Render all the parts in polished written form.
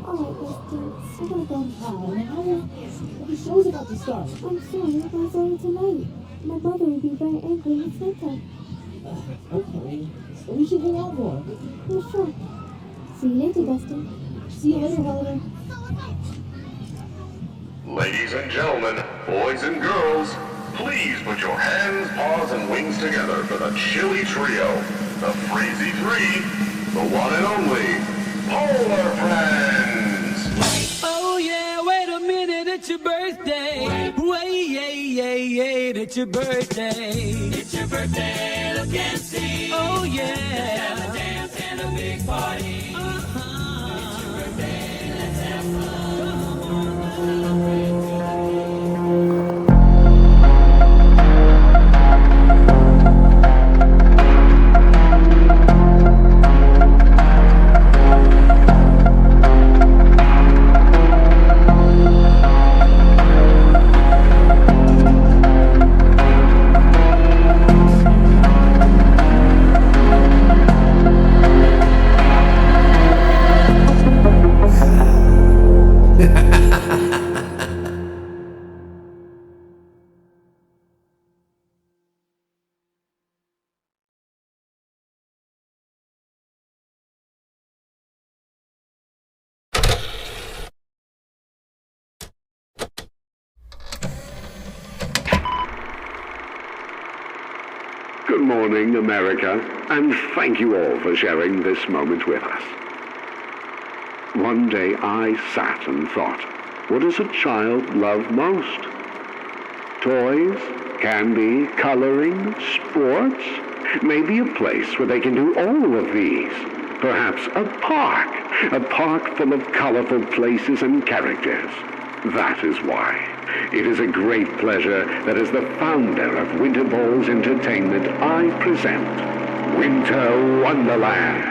Alright, Weston, I gotta go now. In an hour, the show's about to start. I'm sorry, but it's only tonight. My mother would be very angry if it's nighttime. Okay, so we should hang out more. Yeah, sure. See you later, Dustin. See you later, Helena. Ladies and gentlemen, boys and girls, please put your hands, paws, and wings together for the Chili Trio, the Freezy Three, the one and only Polar Friends. Oh yeah, wait a minute, it's your birthday. Wait, yeah, it's your birthday. It's your birthday, look and see. Oh yeah, let's have a dance and a big party. It's your birthday, let's have fun. Good morning, America, and thank you all for sharing this moment with us. One day I sat and thought, what does a child love most? Toys, candy, coloring, sports? Maybe a place where they can do all of these. Perhaps a park full of colorful places and characters. That is why it is a great pleasure that as the founder of Winter Bowls Entertainment, I present Winter Wonderland.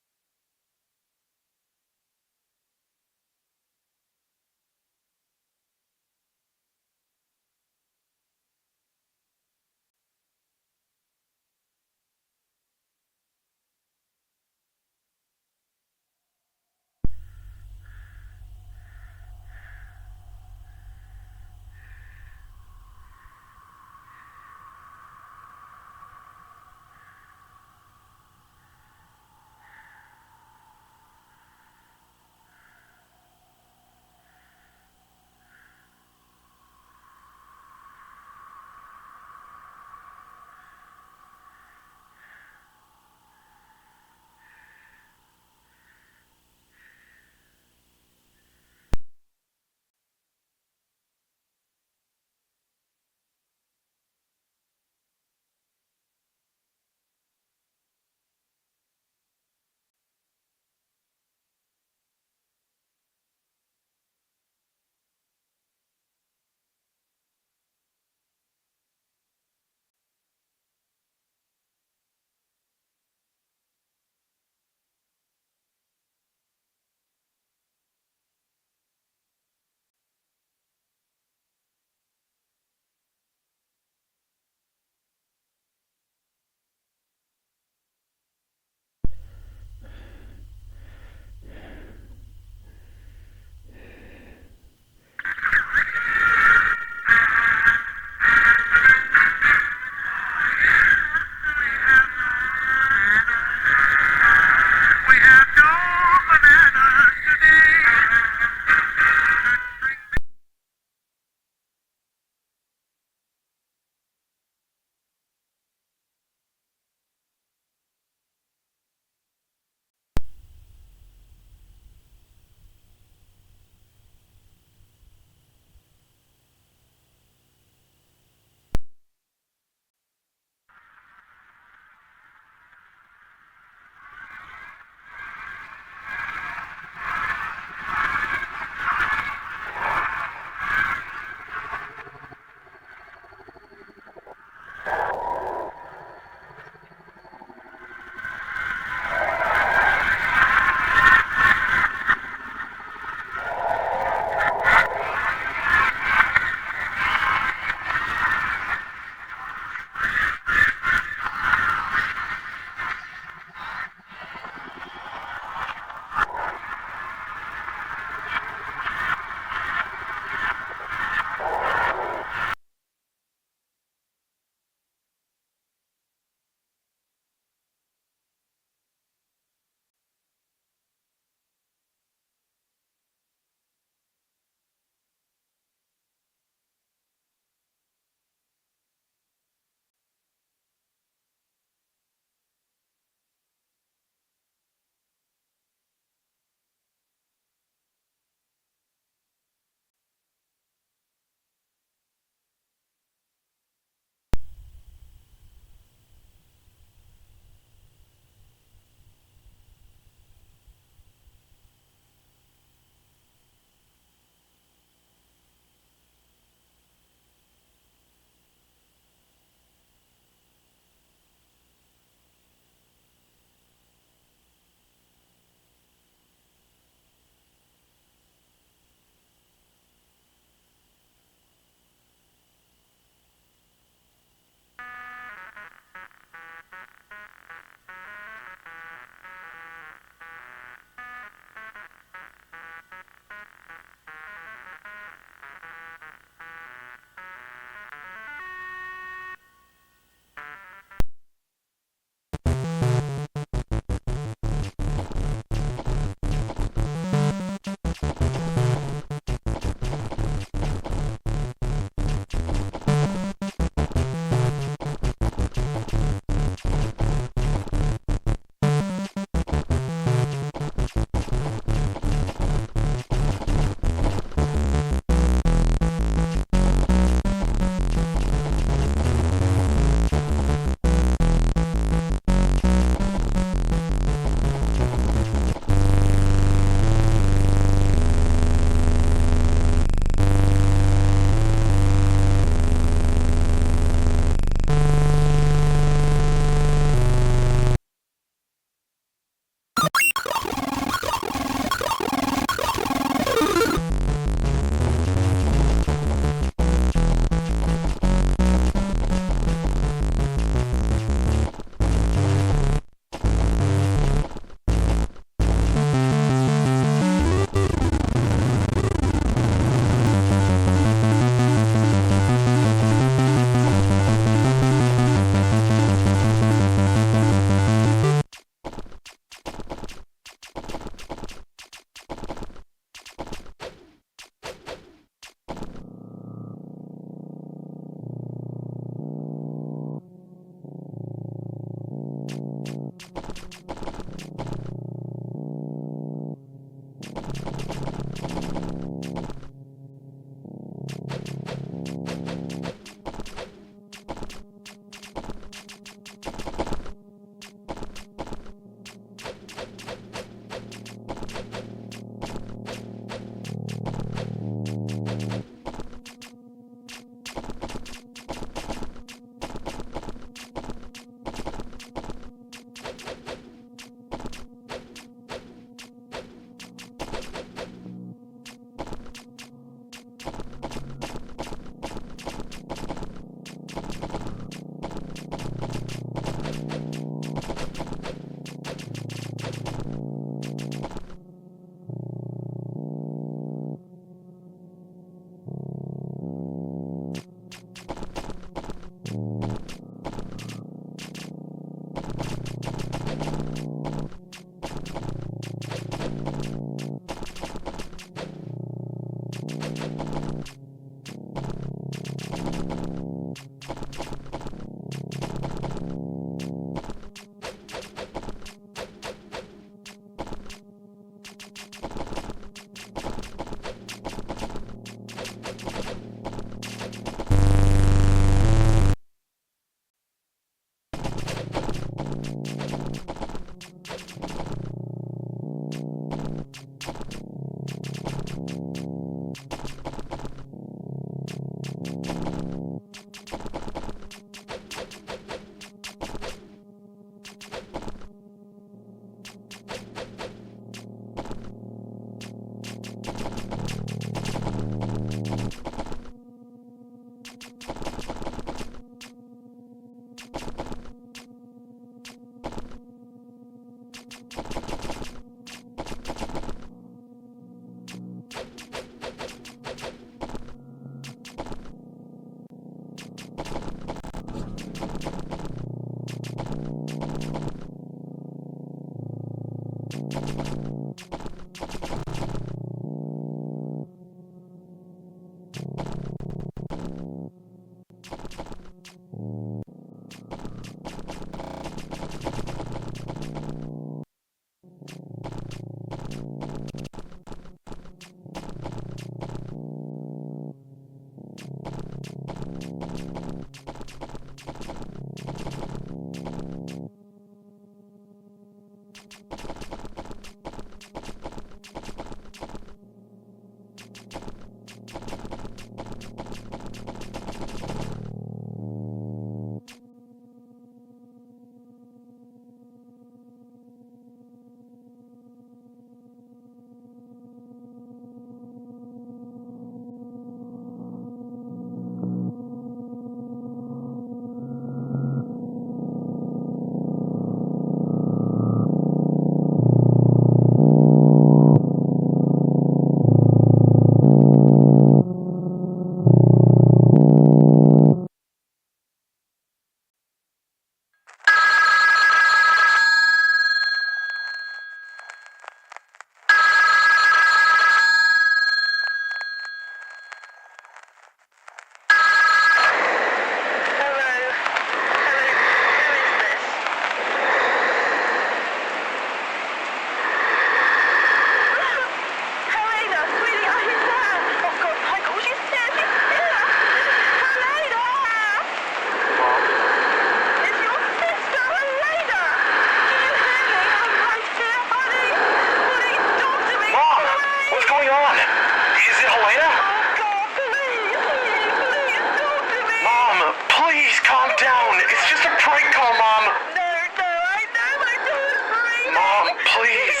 Please calm down. It's just a prank call, Mom. No, I never do it for you. Mom, please.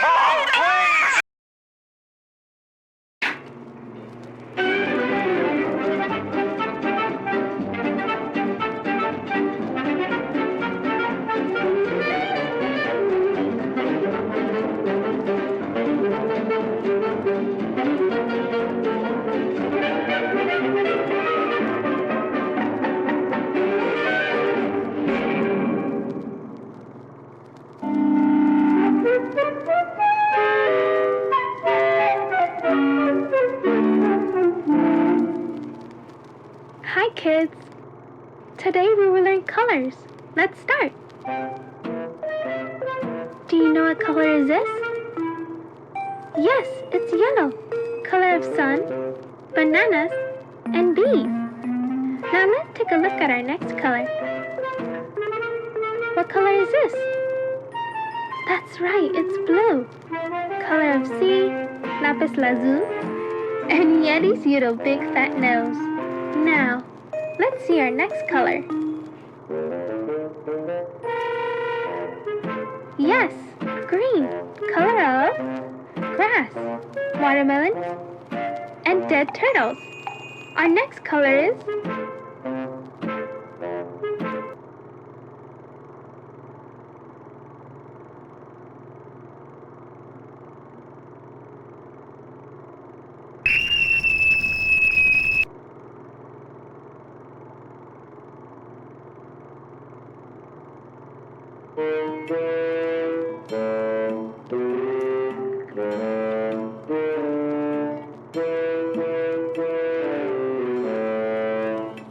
Mom, please. Hi kids! Today we will learn colors. Let's start! Do you know what color is this? Yes, it's yellow. Color of sun, bananas, and bees. Now let's take a look at our next color. What color is this? That's right, it's blue. Color of sea, lapis lazuli, and Yeti's little big fat nose. Now, let's see our next color. Yes, green. Color of grass, watermelon, and dead turtles. Our next color is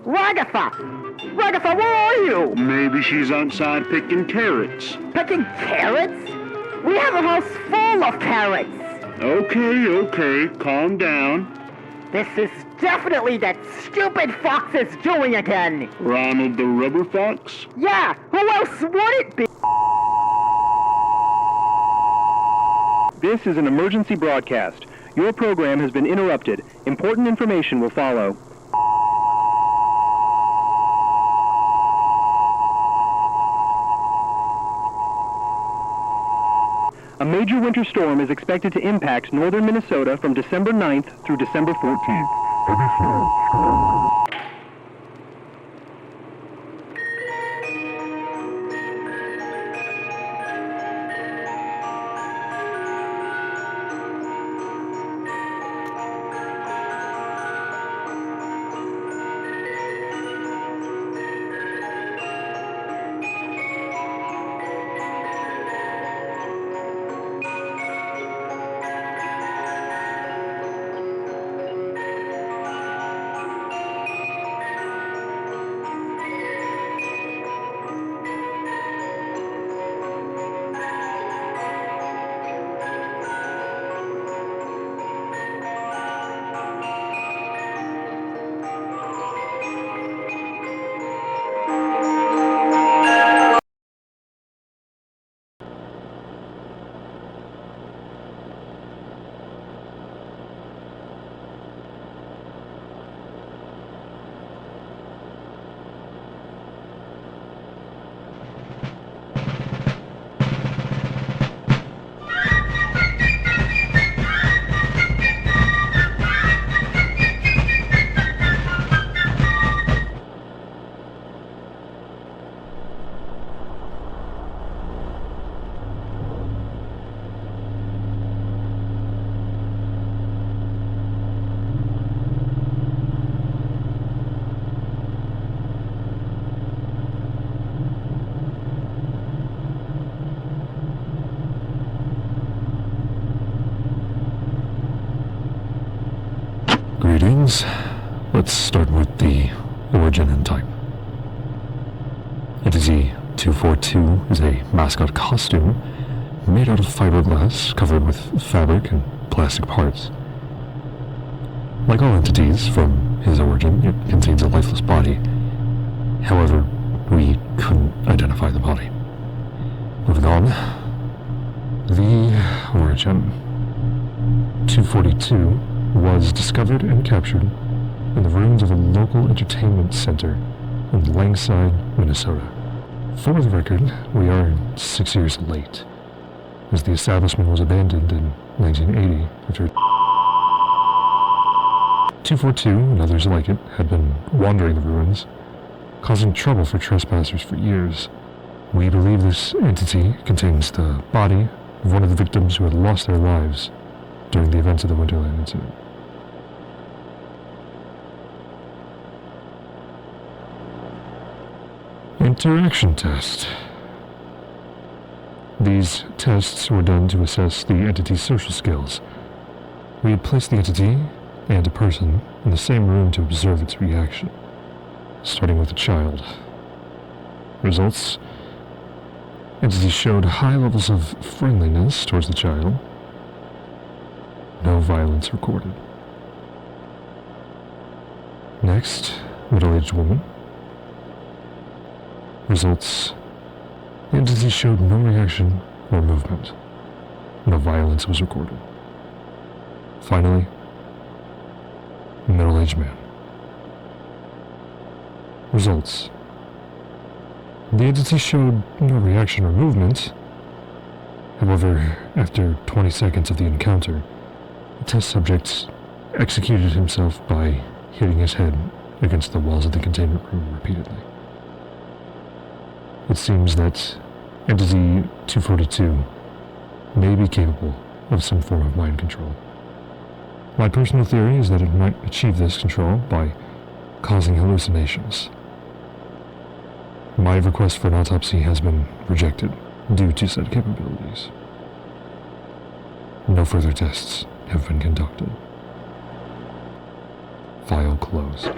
Ragatha! Ragatha, where are you? Maybe she's outside picking carrots. Picking carrots? We have a house full of carrots. Okay, calm down. This is definitely that stupid fox's doing again. Ronald the Rubber Fox? Yeah, who else would it be? This is an emergency broadcast. Your program has been interrupted. Important information will follow. A major winter storm is expected to impact northern Minnesota from December 9th through December 14th. Greetings. Let's start with the origin and type. ETZ-242 is a mascot costume made out of fiberglass covered with fabric and plastic parts. Like all entities from his origin, it contains a lifeless body. However, we couldn't identify the body. Moving on. The origin. 242 was discovered and captured in the ruins of a local entertainment center in Langside, Minnesota. For the record, we are 6 years late, as the establishment was abandoned in 1980 after 242 and others like it had been wandering the ruins, causing trouble for trespassers for years. We believe this entity contains the body of one of the victims who had lost their lives during the events of the Winterland incident. Interaction test. These tests were done to assess the entity's social skills. We had placed the entity and a person in the same room to observe its reaction, starting with a child. Results: entity showed high levels of friendliness towards the child. No violence recorded. Next, middle-aged woman. Results: the entity showed no reaction or movement. No violence was recorded. Finally, middle-aged man. Results: the entity showed no reaction or movement. However, after 20 seconds of the encounter, the test subject executed himself by hitting his head against the walls of the containment room repeatedly. It seems that Entity 242 may be capable of some form of mind control. My personal theory is that it might achieve this control by causing hallucinations. My request for an autopsy has been rejected due to said capabilities. No further tests have been conducted. File closed.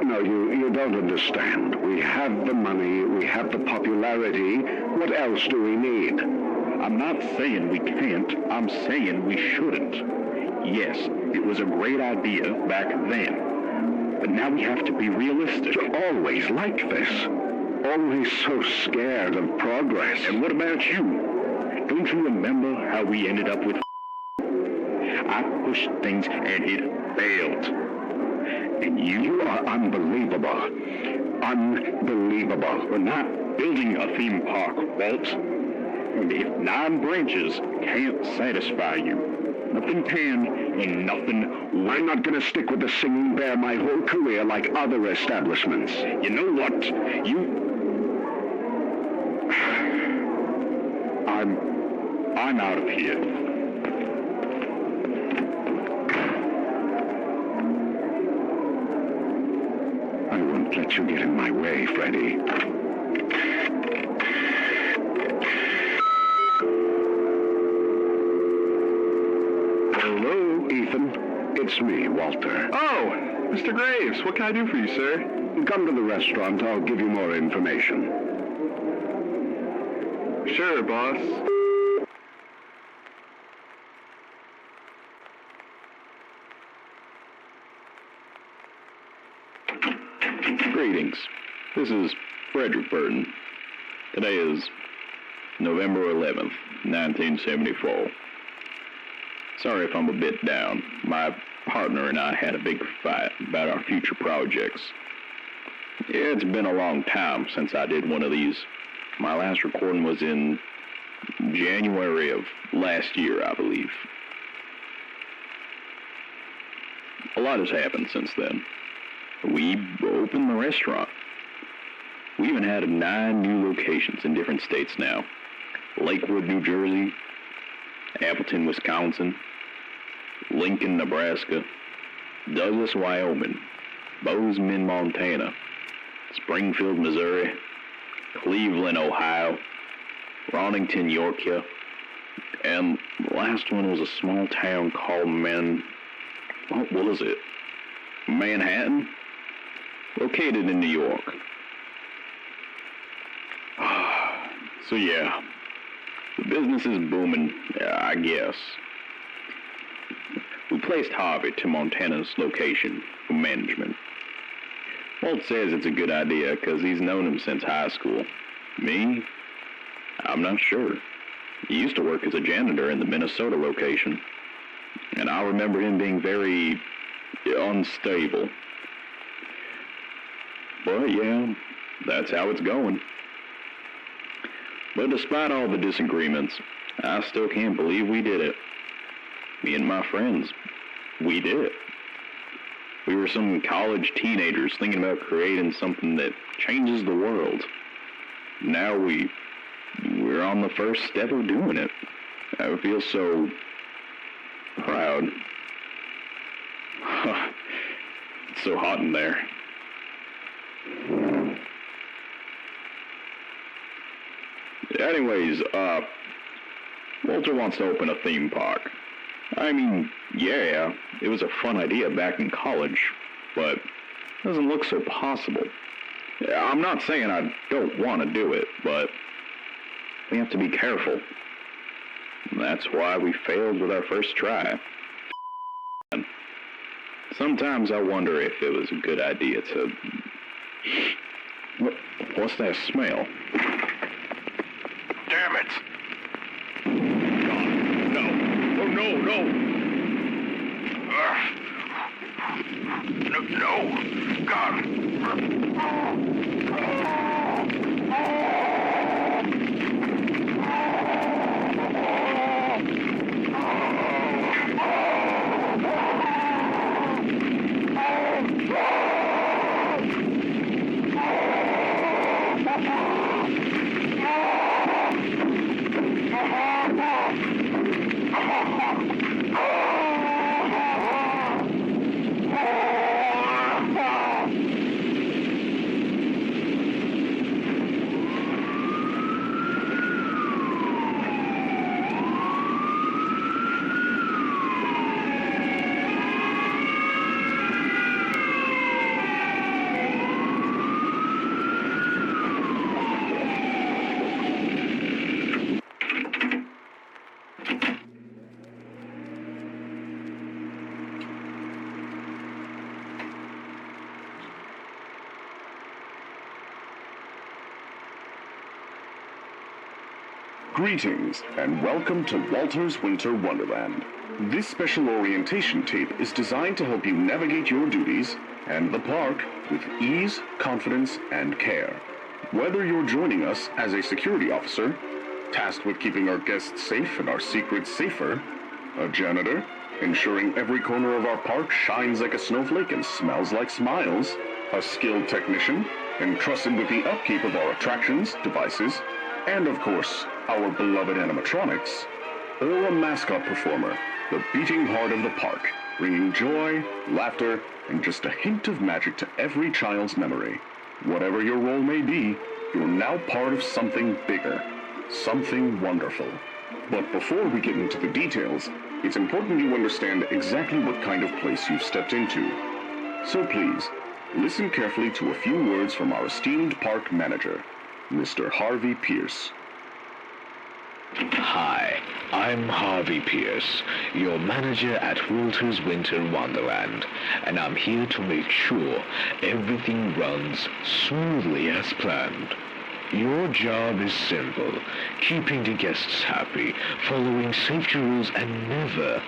No, you don't understand. We have the money, we have the popularity. What else do we need? I'm not saying we can't. I'm saying we shouldn't. Yes, it was a great idea back then. But now we have to be realistic. You're always like this. Always so scared of progress. And what about you? Don't you remember how we ended up with I pushed things and it failed. And you are unbelievable. Unbelievable. We're not building a theme park, Walt. And if 9 branches can't satisfy you, nothing can and nothing will. I'm not going to stick with the Singing Bear my whole career like other establishments. You know what? I'm out of here. I won't let you get in my way, Freddy. Hello? Ethan, it's me, Walter. Oh, Mr. Graves, what can I do for you, sir? Come to the restaurant, I'll give you more information. Sure, boss. Greetings. This is Frederick Burton. Today is November 11th, 1974. Sorry if I'm a bit down. My partner and I had a big fight about our future projects. It's been a long time since I did one of these. My last recording was in January of last year, I believe. A lot has happened since then. We opened the restaurant. We even had 9 new locations in different states now. Lakewood, New Jersey, Appleton, Wisconsin, Lincoln, Nebraska, Douglas, Wyoming, Bozeman, Montana, Springfield, Missouri, Cleveland, Ohio, Ronington, Yorkia, and the last one was a small town called what was it? Manhattan? Located in New York. So yeah, the business is booming, I guess. We placed Harvey to Montana's location for management. Walt says it's a good idea because he's known him since high school. Me? I'm not sure. He used to work as a janitor in the Minnesota location, and I remember him being very unstable. But yeah, that's how it's going. But despite all the disagreements, I still can't believe we did it. Me and my friends, we did it. We were some college teenagers thinking about creating something that changes the world. Now we're on the first step of doing it. I feel so proud. It's so hot in there. Anyways, Walter wants to open a theme park. I mean, yeah, it was a fun idea back in college, but it doesn't look so possible. I'm not saying I don't want to do it, but we have to be careful. That's why we failed with our first try. Sometimes I wonder if it was a good idea to... What's that smell? Damn it! No! Oh, no! No! God! Greetings, and welcome to Walter's Winter Wonderland. This special orientation tape is designed to help you navigate your duties and the park with ease, confidence, and care. Whether you're joining us as a security officer, tasked with keeping our guests safe and our secrets safer, a janitor, ensuring every corner of our park shines like a snowflake and smells like smiles, a skilled technician, entrusted with the upkeep of our attractions, devices, and of course, our beloved animatronics, or a mascot performer, the beating heart of the park, bringing joy, laughter, and just a hint of magic to every child's memory. Whatever your role may be, you're now part of something bigger, something wonderful. But before we get into the details, it's important you understand exactly what kind of place you've stepped into. So please, listen carefully to a few words from our esteemed park manager, Mr. Harvey Pierce. Hi, I'm Harvey Pierce, your manager at Walter's Winter Wonderland, and I'm here to make sure everything runs smoothly as planned. Your job is simple, keeping the guests happy, following safety rules, and never,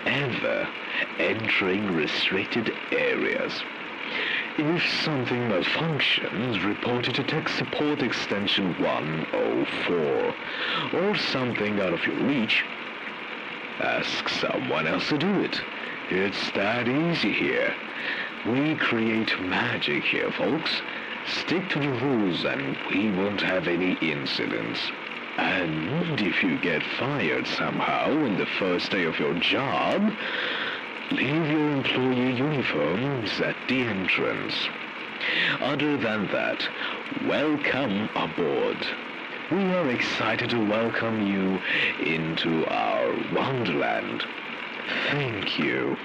ever entering restricted areas. If something malfunctions, report it to Tech Support Extension 104. Or something out of your reach, ask someone else to do it. It's that easy here. We create magic here, folks. Stick to the rules and we won't have any incidents. And if you get fired somehow on the first day of your job, leave your employee uniforms at the entrance. Other than that, welcome aboard. We are excited to welcome you into our Wonderland. Thank you.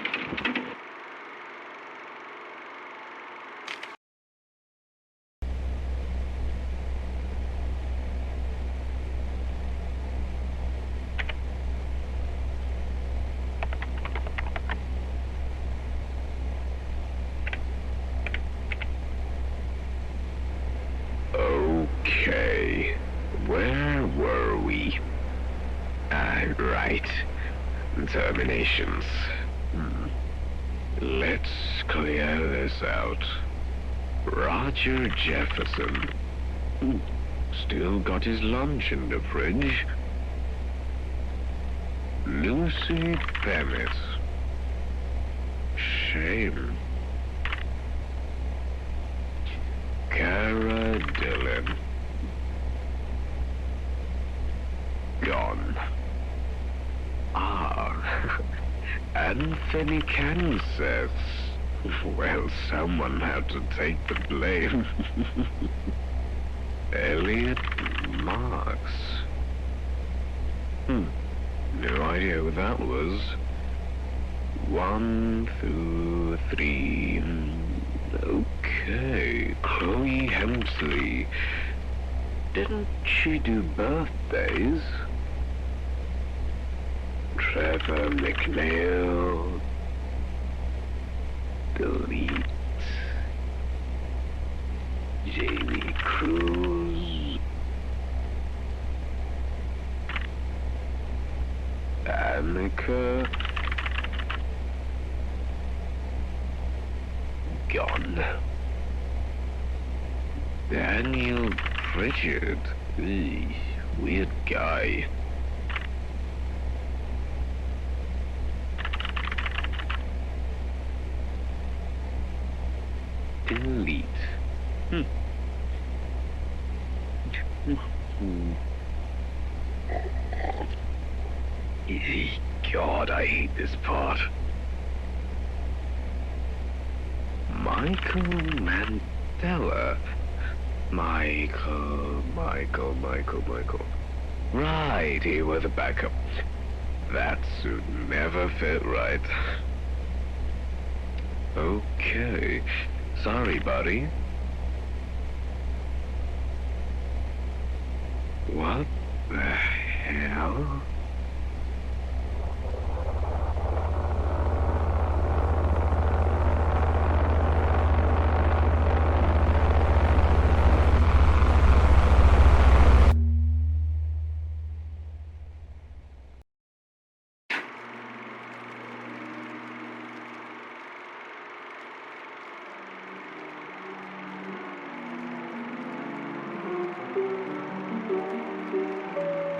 Okay, where were we? Right. Terminations. Let's clear this out. Roger Jefferson. Still got his lunch in the fridge. Lucy Bennett. Shame. Cara Dillon. Gone. Anthony Kansas. Well, someone had to take the blame. Elliot Marks. No idea who that was. 1, 2, 3. Okay, Chloe Hemsley. Didn't she do birthdays? Trevor McNeil. Delete. Jamie Cruz. Annika. Gone. Daniel Pritchard. Weird guy. Delete. God, I hate this part. Michael Mandela. Michael. Right, he was a backup. That suit never fit right. Okay. Sorry, buddy. What the hell?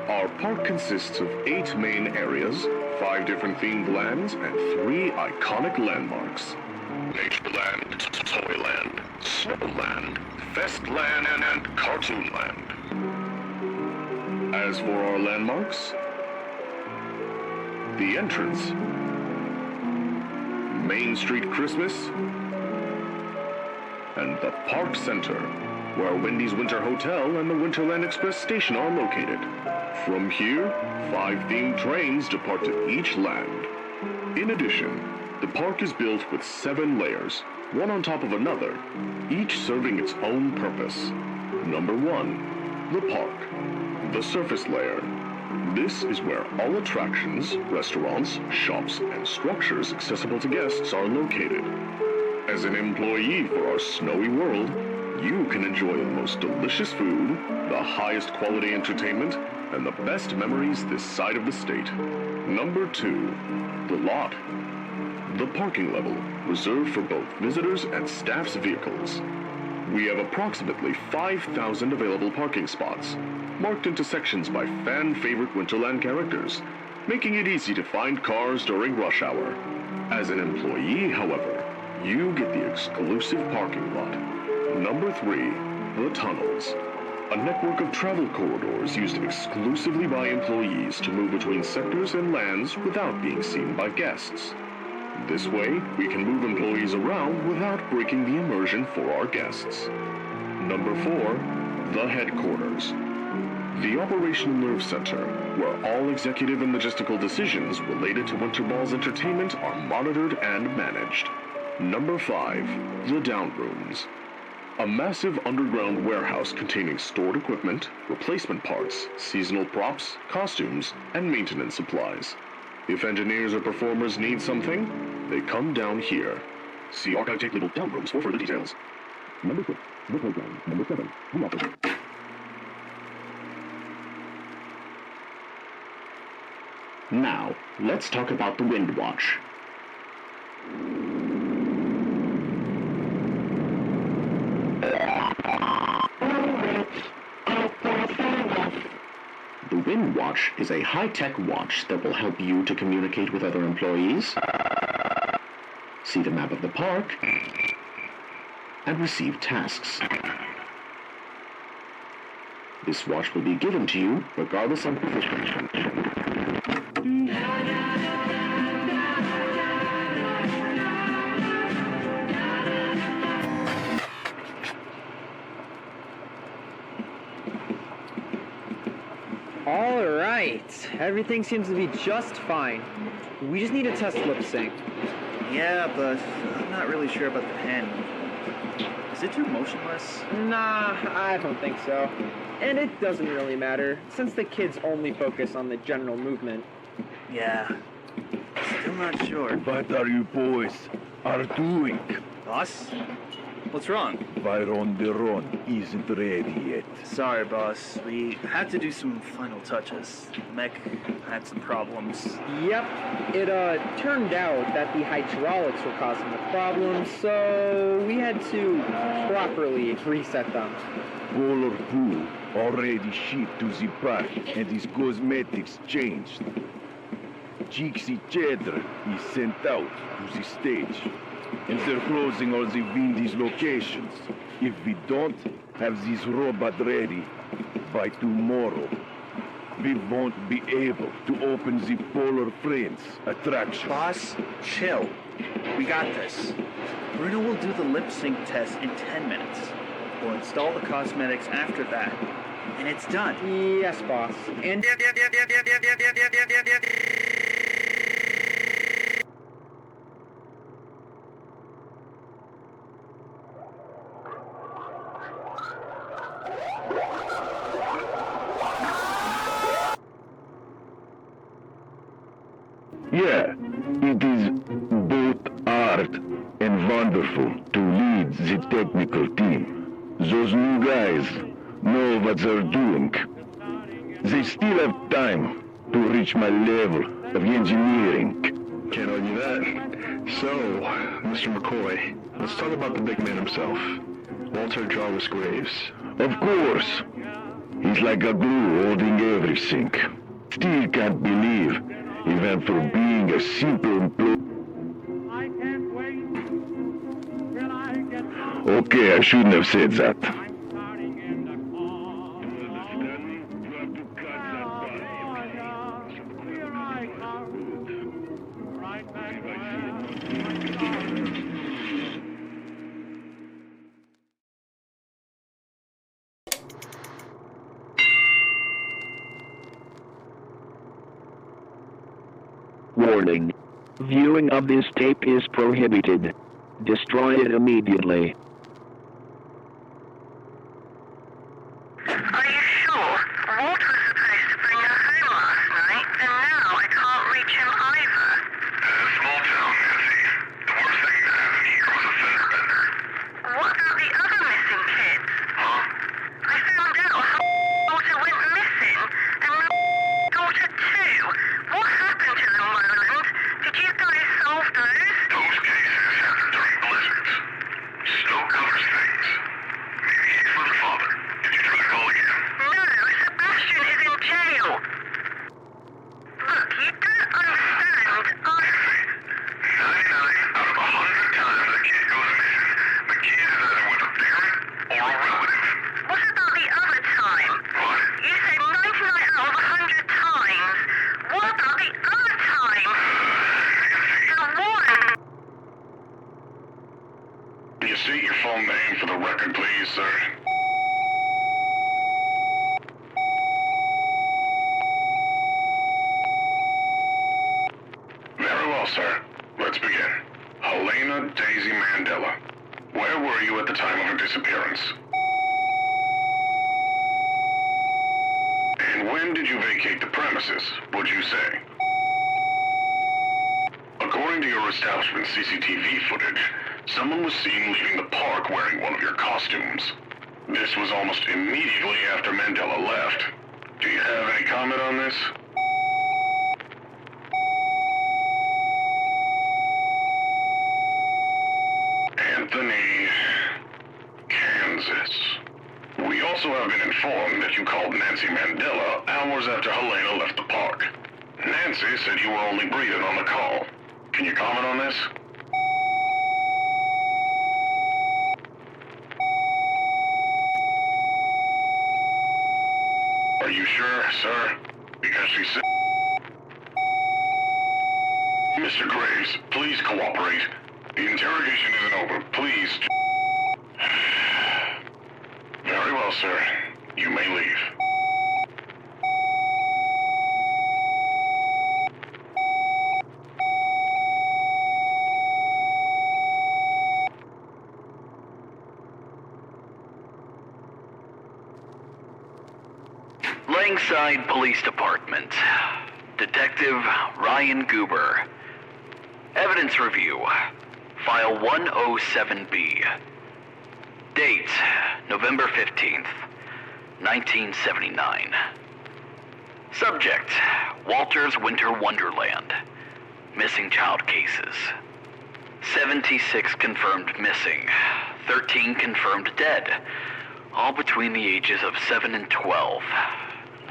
Our park consists of 8 main areas, 5 different themed lands, and 3 iconic landmarks. Natureland, Toyland, Snowland, Festland, and Cartoonland. As for our landmarks, the entrance, Main Street Christmas, and the Park Center, where Wendy's Winter Hotel and the Winterland Express station are located. From here, 5 themed trains depart to each land. In addition, the park is built with 7 layers, one on top of another, each serving its own purpose. Number 1, the park, the surface layer. This is where all attractions, restaurants, shops, and structures accessible to guests are located. As an employee for our snowy world, you can enjoy the most delicious food, the highest quality entertainment, and the best memories this side of the state. Number 2, the lot. The parking level, reserved for both visitors and staff's vehicles. We have approximately 5,000 available parking spots, marked into sections by fan-favorite Winterland characters, making it easy to find cars during rush hour. As an employee, however, you get the exclusive parking lot. Number 3, the tunnels. A network of travel corridors used exclusively by employees to move between sectors and lands without being seen by guests. This way, we can move employees around without breaking the immersion for our guests. Number 4, the headquarters. The Operational Nerve Center, where all executive and logistical decisions related to Winter Ball's entertainment are monitored and managed. Number 5, the down rooms. A massive underground warehouse containing stored equipment, replacement parts, seasonal props, costumes, and maintenance supplies. If engineers or performers need something, they come down here. See archive tape labeled down rooms for further details. Number 6, the program. Number 7, the office. Now, let's talk about the Wind Watch. The Wind Watch is a high-tech watch that will help you to communicate with other employees, see the map of the park, and receive tasks. This watch will be given to you regardless of position. All right, everything seems to be just fine. We just need to test lip sync. Yeah, but I'm not really sure about the pen. Is it too motionless? Nah, I don't think so. And it doesn't really matter, since the kids only focus on the general movement. Yeah, still not sure. What are you boys are doing? Boss? What's wrong? Byron Deron isn't ready yet. Sorry, boss. We had to do some final touches. Mech had some problems. Yep, it turned out that the hydraulics were causing the problem, so we had to properly reset them. Polar Pooh already shipped to the park and his cosmetics changed. Jixie Cheddar is sent out to the stage. And they're closing all the Windy's locations. If we don't have this robot ready by tomorrow, we won't be able to open the Polar Friends attraction. Boss, chill. We got this. Bruno will do the lip sync test in 10 minutes. We'll install the cosmetics after that. And it's done. Yes, boss. And... Yeah, it is both art and wonderful to lead the technical team. Those new guys know what they're doing. They still have time to reach my level of engineering. Can't argue that. So, Mr. McCoy, let's talk about the big man himself, Walter Jarvis Graves. Of course. He's like a glue holding everything. Still can't believe he went from being a simple employee. Okay, I shouldn't have said that. Warning. Viewing of this tape is prohibited. Destroy it immediately. Are you sure? Walt was supposed to bring her home last night, and now I can't reach him either. Small town, Nancy. The worst thing to happen here was a fender bender. What about the other missing kids? Huh? I found out her daughter went missing, and my daughter too. What happened to them, Roland? Did you guys solve those? Those cases happen during blizzards. Snow you, sir. Very well, sir. Let's begin. Helena Daisy Mandela. Where were you at the time of her disappearance? And when did you vacate the premises, would you say? According to your establishment's CCTV footage, someone was seen leaving the park wearing one of your costumes. This was almost immediately after Mandela left. Do you have any comment on this? Anthony, Kansas. We also have been informed that you called Nancy Mandela hours after Helena left the park. Nancy said you were only breathing on the call. Can you comment on this? Are you sure, sir? Because she said... Mr. Graves, please cooperate. The interrogation isn't over. Please... Very well, sir. You may leave. Langside Police Department. Detective Ryan Goober. Evidence review. File 107B. Date, November 15th, 1979. Subject, Walter's Winter Wonderland. Missing child cases. 76 confirmed missing. 13 confirmed dead. All between the ages of 7 and 12.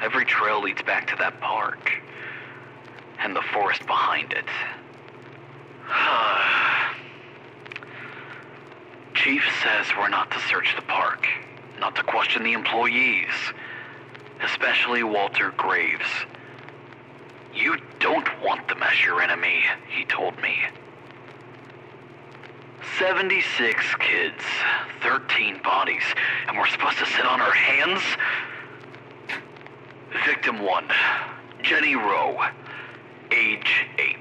Every trail leads back to that park. And the forest behind it. Chief says we're not to search the park, not to question the employees, especially Walter Graves. You don't want them as your enemy, he told me. 76 kids, 13 bodies, and we're supposed to sit on our hands? Victim 1, Jenny Rowe, age 8.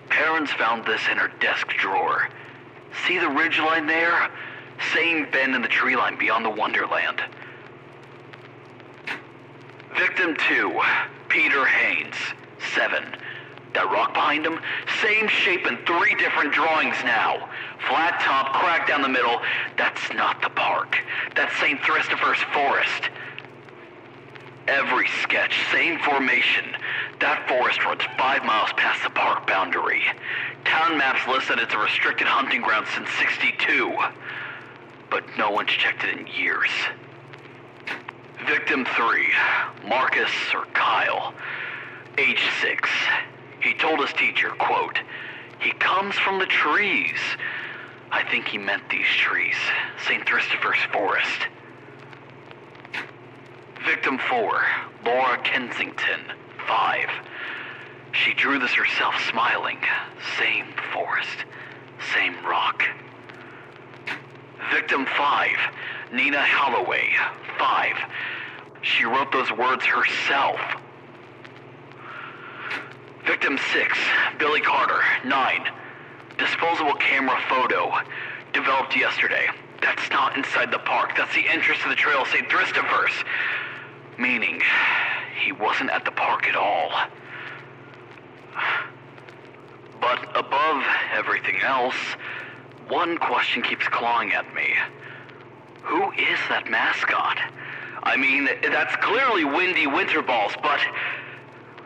Parents found this in her desk drawer. See the ridgeline there? Same bend in the tree line beyond the Wonderland. Victim 2, Peter Haynes, 7. That rock behind him? Same shape in 3 different drawings now. Flat top, crack down the middle. That's not the park. That's St. Christopher's Forest. Every sketch, same formation. That forest runs 5 miles past the park boundary. Town maps list that it's a restricted hunting ground since '62. But no one's checked it in years. Victim 3, Marcus or Kyle, age 6. He told his teacher, quote, "He comes from the trees." I think he meant these trees, St. Christopher's Forest. Victim 4, Laura Kensington, 5. She drew this herself smiling. Same forest, same rock. Victim 5, Nina Holloway, 5. She wrote those words herself. Victim 6, Billy Carter, 9. Disposable camera photo, developed yesterday. That's not inside the park. That's the entrance to the trail, St. Christopher's. Meaning, he wasn't at the park at all. But above everything else, one question keeps clawing at me. Who is that mascot? I mean, that's clearly Windy Winterballs,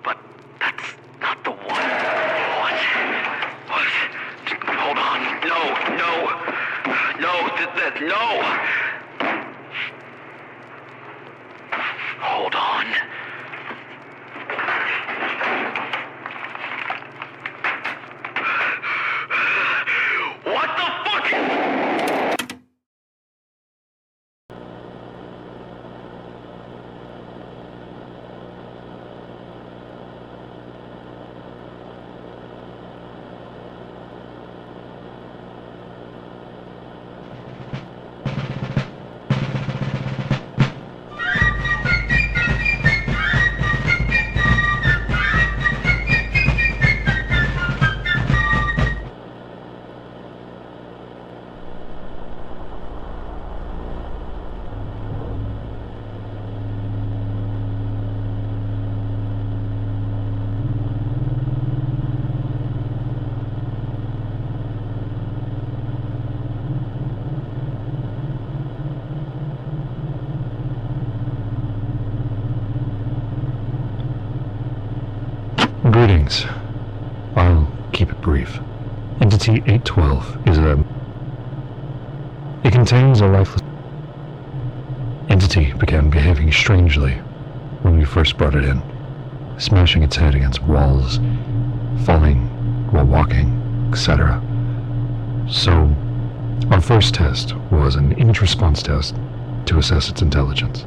but that's not the one. What? Hold on. No. Hold on. What the fuck? Greetings. I'll keep it brief. Entity 812 is It contains a lifeless... Entity began behaving strangely when we first brought it in, smashing its head against walls, falling while walking, etc. So, our first test was an image response test to assess its intelligence.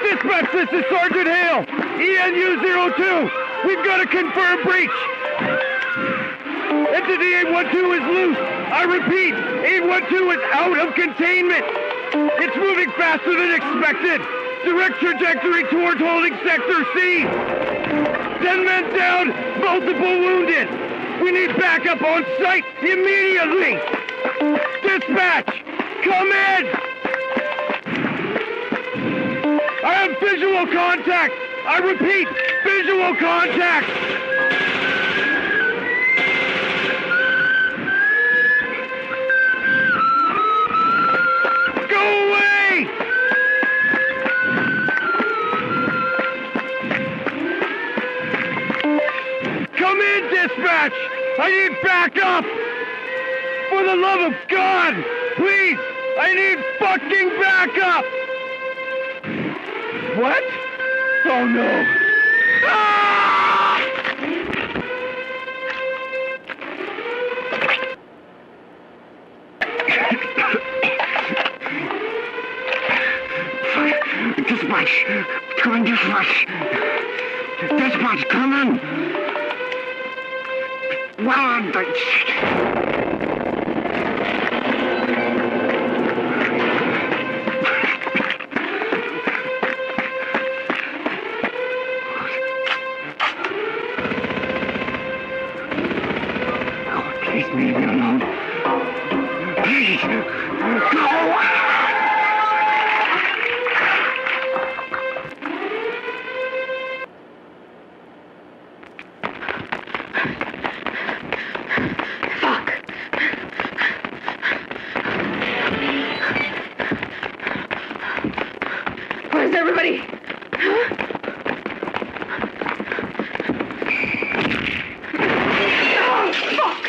Dispatch, this is Sergeant Hale! ENU-02! We've got a confirmed breach! Entity 812 is loose! I repeat, 812 is out of containment! It's moving faster than expected! Direct trajectory towards holding Sector C! 10 men down, multiple wounded! We need backup on site immediately! Dispatch! Come in! I have visual contact! I repeat, visual contact! Go away! Come in, dispatch! I need backup! For the love of God! Please! I need fucking backup! What? Oh no! Ah! Dispatch! Come in, dispatch! Dispatch, come in! Well, please leave me alone. Please, go! Where's everybody? Oh, fuck!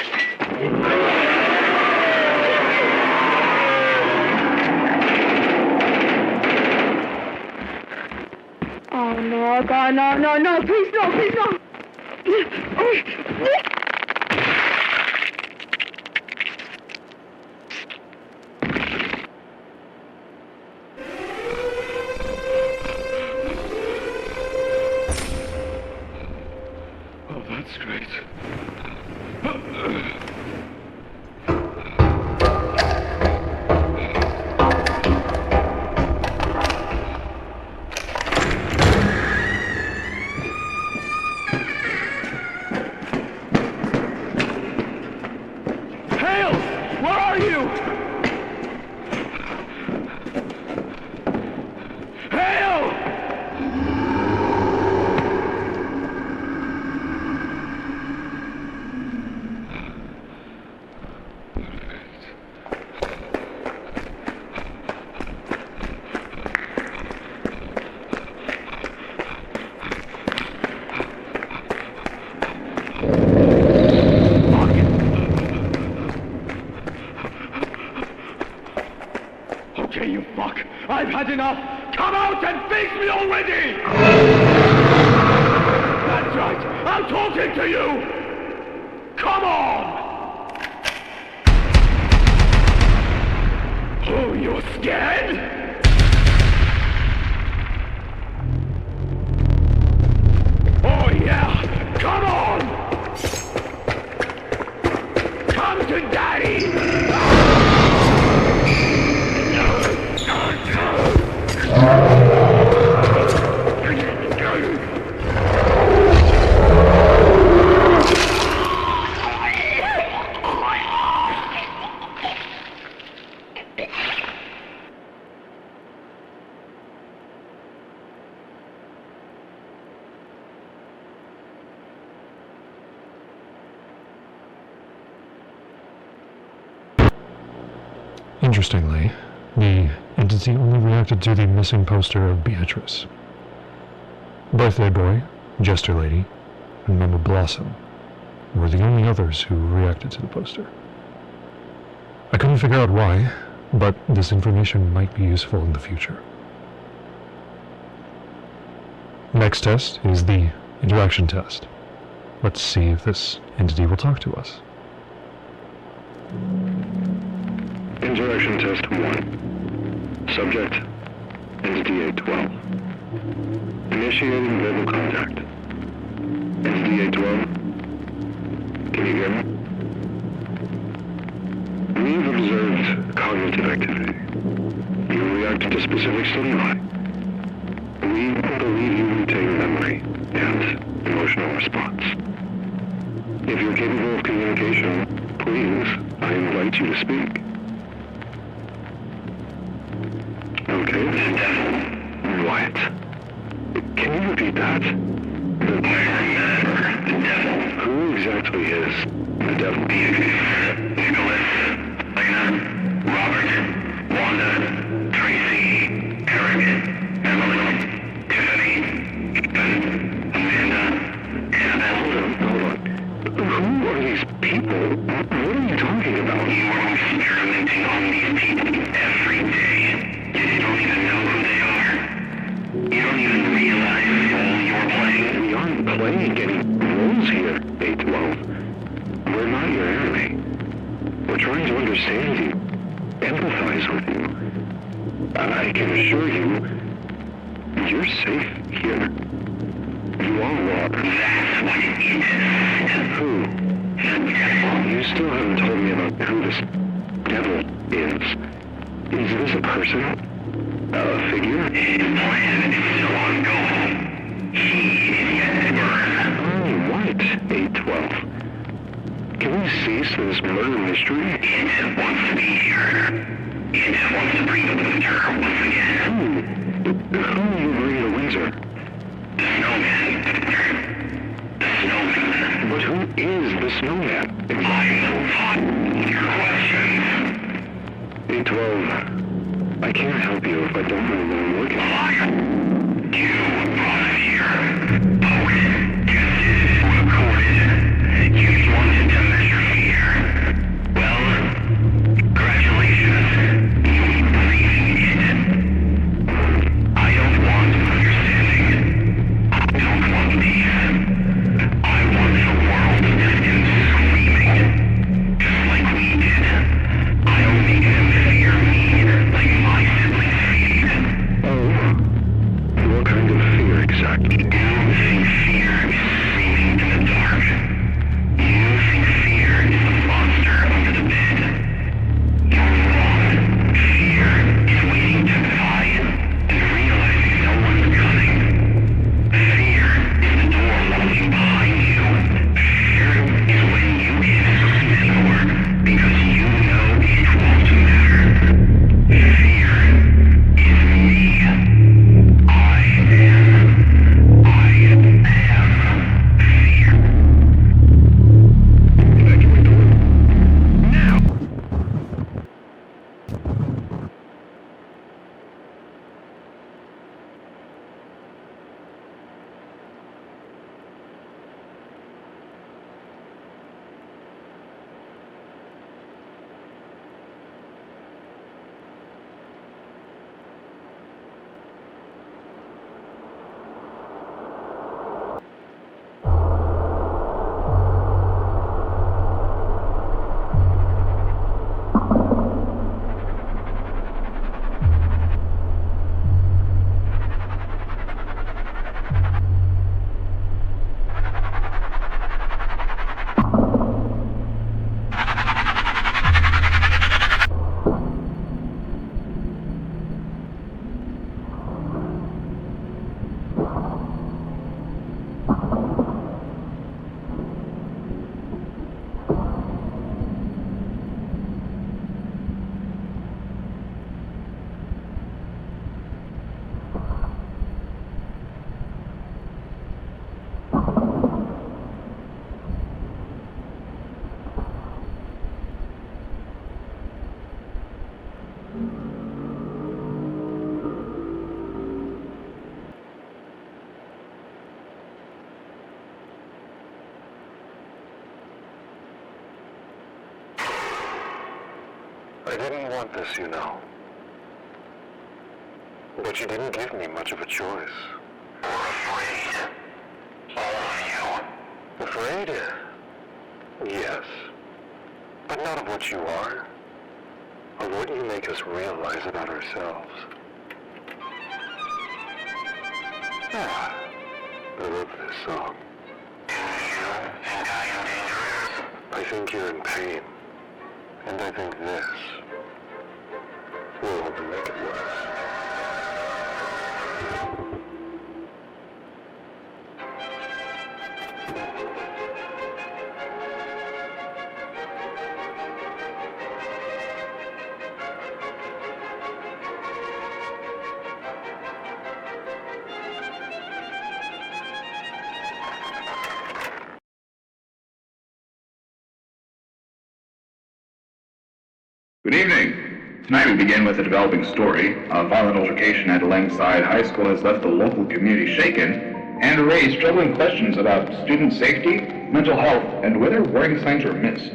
Oh no, God, no, please no! Oh, that's great. Hale! Where are you? Hale! Okay, you fuck. I've had enough. Come out and face me already! That's right. I'm talking to you! Come on! Oh, you're scared? Oh, yeah! Come on! Come to Daddy! Interestingly, the entity only reacted to the missing poster of Beatrice. Birthday Boy, Jester Lady, and Mama Blossom were the only others who reacted to the poster. I couldn't figure out why, but this information might be useful in the future. Next test is the interaction test. Let's see if this entity will talk to us. Interaction test 1. Subject, Entity 812. Initiating verbal contact. Entity 812. Can you hear me? We've observed cognitive activity. You react to specific stimuli. We believe you retain memory and emotional response. If you're capable of communication, please, I invite you to speak. Okay. What? Can you repeat that? The devil. Who exactly is the devil? Nicholas, Lena, Robert, Wanda, Tracy, Eric, Emily, Tiffany, Ethan, Amanda, Annabelle. Hold on. Who are these people? What are you talking about? You are experimenting on these people every day. You don't even know who they are. You don't even realize the role you're playing. We aren't playing any roles here, 812. We're not your enemy. We're trying to understand you, empathize with you. I can assure you, you're safe here. You all are. That's what it is. Who? You still haven't told me about who this devil is. Is this a person? A figure? His plan is still ongoing. He is yet to burn. Oh, what? 812. Can we cease this murder mystery? It wants to be here. It wants to bring the winter once again. Who are you bringing to Windsor? The snowman. The snowman. But who is the snowman? I know not your questions. 812. I can't help you if I don't know where I'm looking. You brought us here. Poet, tested, recorded. You wanted to measure fear. Well, congratulations. You ain't breathing it. I don't want understanding. I don't want peace. I want the world to end screaming. Just like we did. I'll make them fear me like my siblings feared. Oh, I didn't want this, you know. But you didn't give me much of a choice. We're afraid. All of you. Afraid? Yes. But not of what you are. Of what you make us realize about ourselves. Ah, I love this song. Do you think I am dangerous? I think you're in pain. And I think this will only make it worse. Good evening. Tonight we begin with a developing story. A violent altercation at Langside High School has left the local community shaken and raised troubling questions about student safety, mental health, and whether warning signs were missed.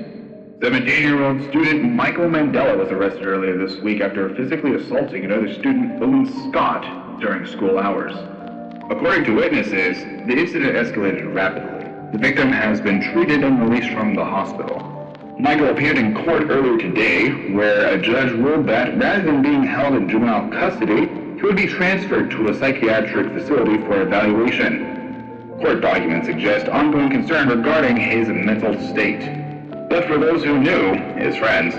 17-year-old student Michael Mandela was arrested earlier this week after physically assaulting another student, Owen Scott, during school hours. According to witnesses, the incident escalated rapidly. The victim has been treated and released from the hospital. Michael appeared in court earlier today, where a judge ruled that rather than being held in juvenile custody, he would be transferred to a psychiatric facility for evaluation. Court documents suggest ongoing concern regarding his mental state. But for those who knew, his friends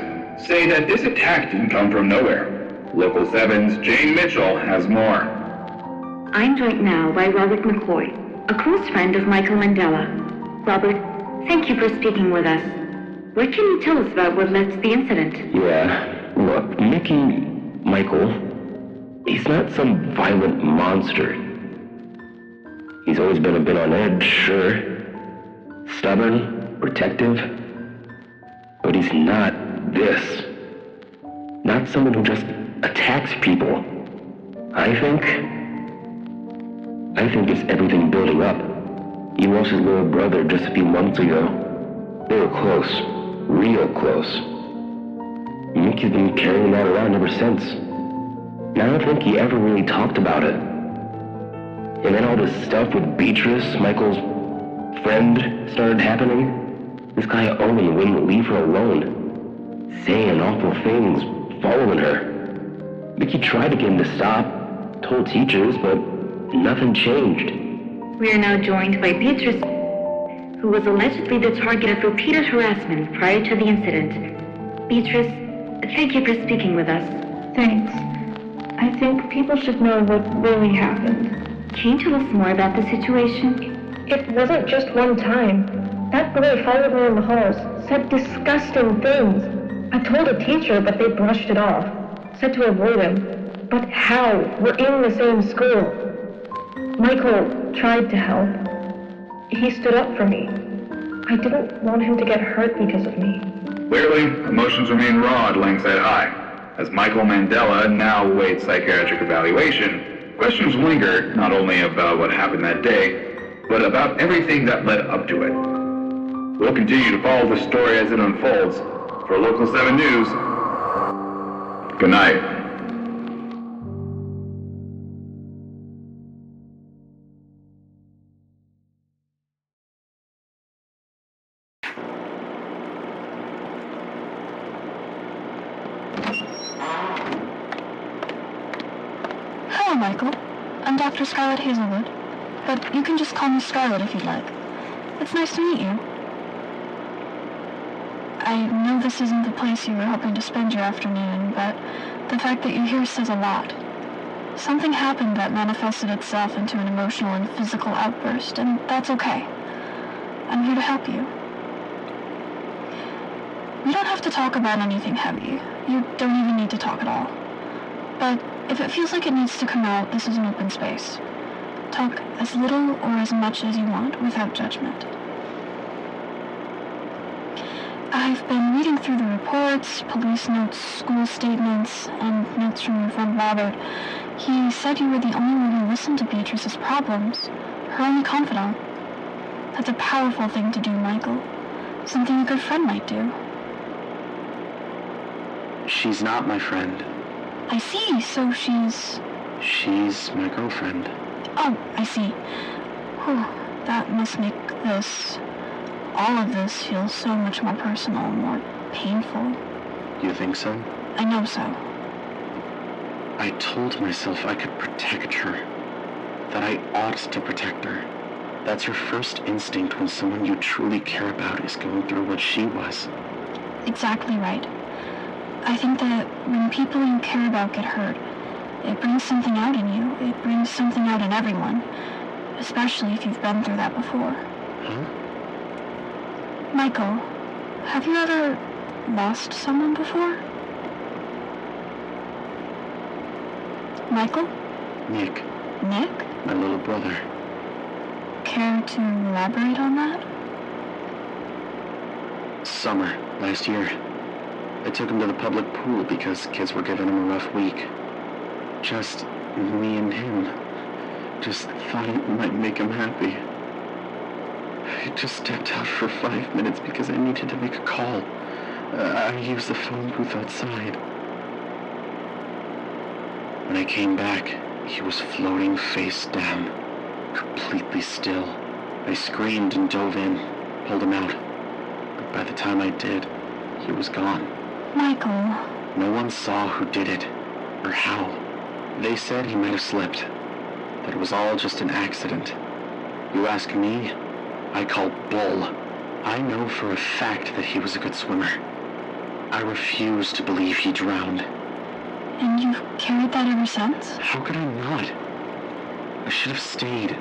say that this attack didn't come from nowhere. Local 7's Jane Mitchell has more. I'm joined now by Robert McCoy, a close friend of Michael Mandela. Robert, thank you for speaking with us. What can you tell us about what led to the incident? Yeah, look, Michael, he's not some violent monster. He's always been a bit on edge, sure. Stubborn, protective. But he's not this. Not someone who just attacks people. I think it's everything building up. He lost his little brother just a few months ago. They were close. Real close. Mickey's been carrying that around ever since. And I don't think he ever really talked about it. And then all this stuff with Beatrice, Michael's friend, started happening. This guy Owen wouldn't leave her alone. Saying awful things, following her. Mickey tried to get him to stop, told teachers, but nothing changed. We are now joined by Beatrice, who was allegedly the target of repeated harassment prior to the incident. Beatrice, thank you for speaking with us. Thanks. I think people should know what really happened. Can you tell us more about the situation? It wasn't just one time. That boy followed me in the halls, said disgusting things. I told a teacher, but they brushed it off. Said to avoid him. But how? We're in the same school. Michael tried to help. He stood up for me. I didn't want him to get hurt because of me. Clearly, emotions remain raw at Langside High. As Michael Mandela now awaits psychiatric evaluation, questions linger not only about what happened that day, but about everything that led up to it. We'll continue to follow the story as it unfolds. For Local 7 News, good night. Hello, Michael. I'm Dr. Scarlett Hazelwood, but you can just call me Scarlett if you'd like. It's nice to meet you. I know this isn't the place you were hoping to spend your afternoon, but the fact that you're here says a lot. Something happened that manifested itself into an emotional and physical outburst, and that's okay. I'm here to help you. We don't have to talk about anything heavy. You don't even need to talk at all. But if it feels like it needs to come out, this is an open space. Talk as little or as much as you want without judgment. I've been reading through the reports, police notes, school statements, and notes from your friend Robert. He said you were the only one who listened to Beatrice's problems, her only confidant. That's a powerful thing to do, Michael. Something a good friend might do. She's not my friend. I see, so she's... She's my girlfriend. Oh, I see. Whew, that must make all of this feel so much more personal and more painful. You think so? I know so. I told myself I could protect her. That I ought to protect her. That's your first instinct when someone you truly care about is going through what she was. Exactly right. I think that when people you care about get hurt, it brings something out in you. It brings something out in everyone. Especially if you've been through that before. Huh? Michael, have you ever lost someone before? Michael? Nick. Nick? My little brother. Care to elaborate on that? Summer, last year. I took him to the public pool because kids were giving him a rough week. Just me and him. Just thought it might make him happy. I just stepped out for 5 minutes because I needed to make a call. I used the phone booth outside. When I came back, he was floating face down, completely still. I screamed and dove in, pulled him out. But by the time I did, he was gone. Michael. No one saw who did it, or how. They said he might have slipped, that it was all just an accident. You ask me, I call bull. I know for a fact that he was a good swimmer. I refuse to believe he drowned. And you've carried that ever since? How could I not? I should have stayed.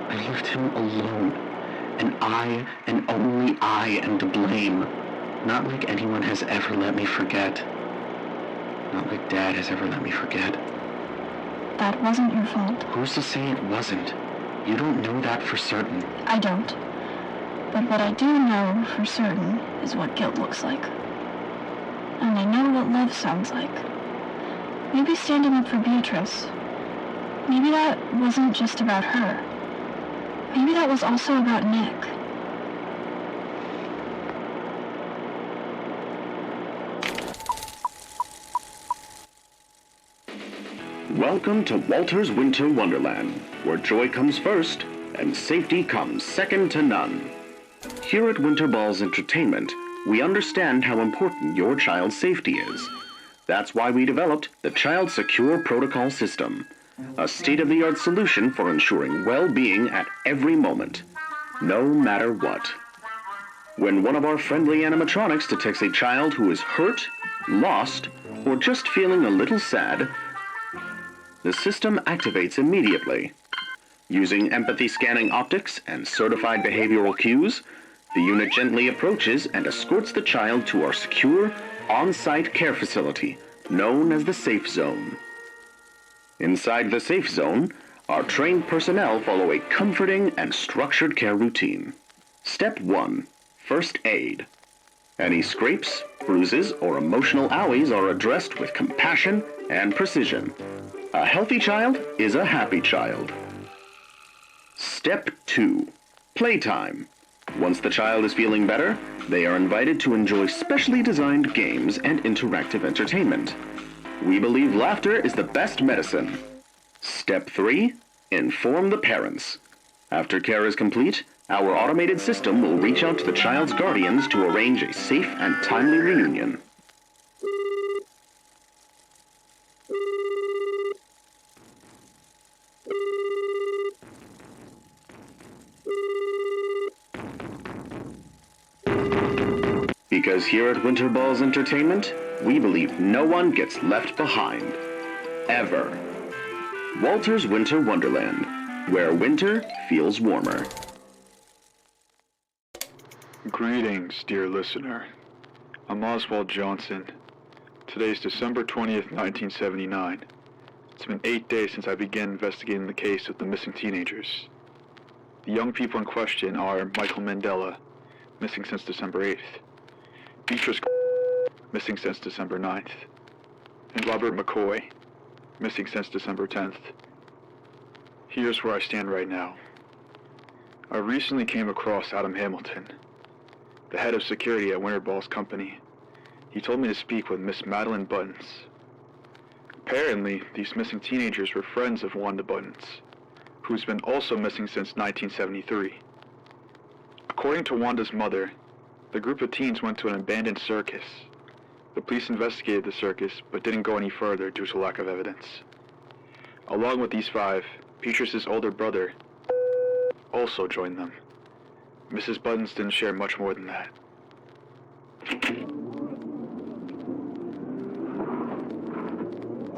I left him alone. And I, and only I, am to blame. Not like anyone has ever let me forget. Not like Dad has ever let me forget. That wasn't your fault. Who's to say it wasn't? You don't know that for certain. I don't. But what I do know for certain is what guilt looks like. And I know what love sounds like. Maybe standing up for Beatrice. Maybe that wasn't just about her. Maybe that was also about Nick. Welcome to Walter's Winter Wonderland, where joy comes first and safety comes second to none. Here at Winter Balls Entertainment, we understand how important your child's safety is. That's why we developed the Child Secure Protocol System, a state-of-the-art solution for ensuring well-being at every moment, no matter what. When one of our friendly animatronics detects a child who is hurt, lost, or just feeling a little sad, the system activates immediately. Using empathy scanning optics and certified behavioral cues, the unit gently approaches and escorts the child to our secure, on-site care facility, known as the Safe Zone. Inside the Safe Zone, our trained personnel follow a comforting and structured care routine. Step 1. First aid. Any scrapes, bruises, or emotional owies are addressed with compassion and precision. A healthy child is a happy child. Step 2. Playtime. Once the child is feeling better, they are invited to enjoy specially designed games and interactive entertainment. We believe laughter is the best medicine. Step 3. Inform the parents. After care is complete, our automated system will reach out to the child's guardians to arrange a safe and timely reunion. Because here at Winter Balls Entertainment, we believe no one gets left behind. Ever. Walter's Winter Wonderland, where winter feels warmer. Greetings, dear listener. I'm Oswald Johnson. Today's December 20th, 1979. It's been 8 days since I began investigating the case of the missing teenagers. The young people in question are Michael Mandela, missing since December 8th, Beatrice, missing since December 9th, and Robert McCoy, missing since December 10th. Here's where I stand right now. I recently came across Adam Hamilton, the head of security at Winter Balls Company. He told me to speak with Miss Madeline Buttons. Apparently, these missing teenagers were friends of Wanda Buttons, who's been also missing since 1973. According to Wanda's mother, the group of teens went to an abandoned circus. The police investigated the circus, but didn't go any further due to lack of evidence. Along with these 5, Beatrice's older brother also joined them. Mrs. Buttons didn't share much more than that.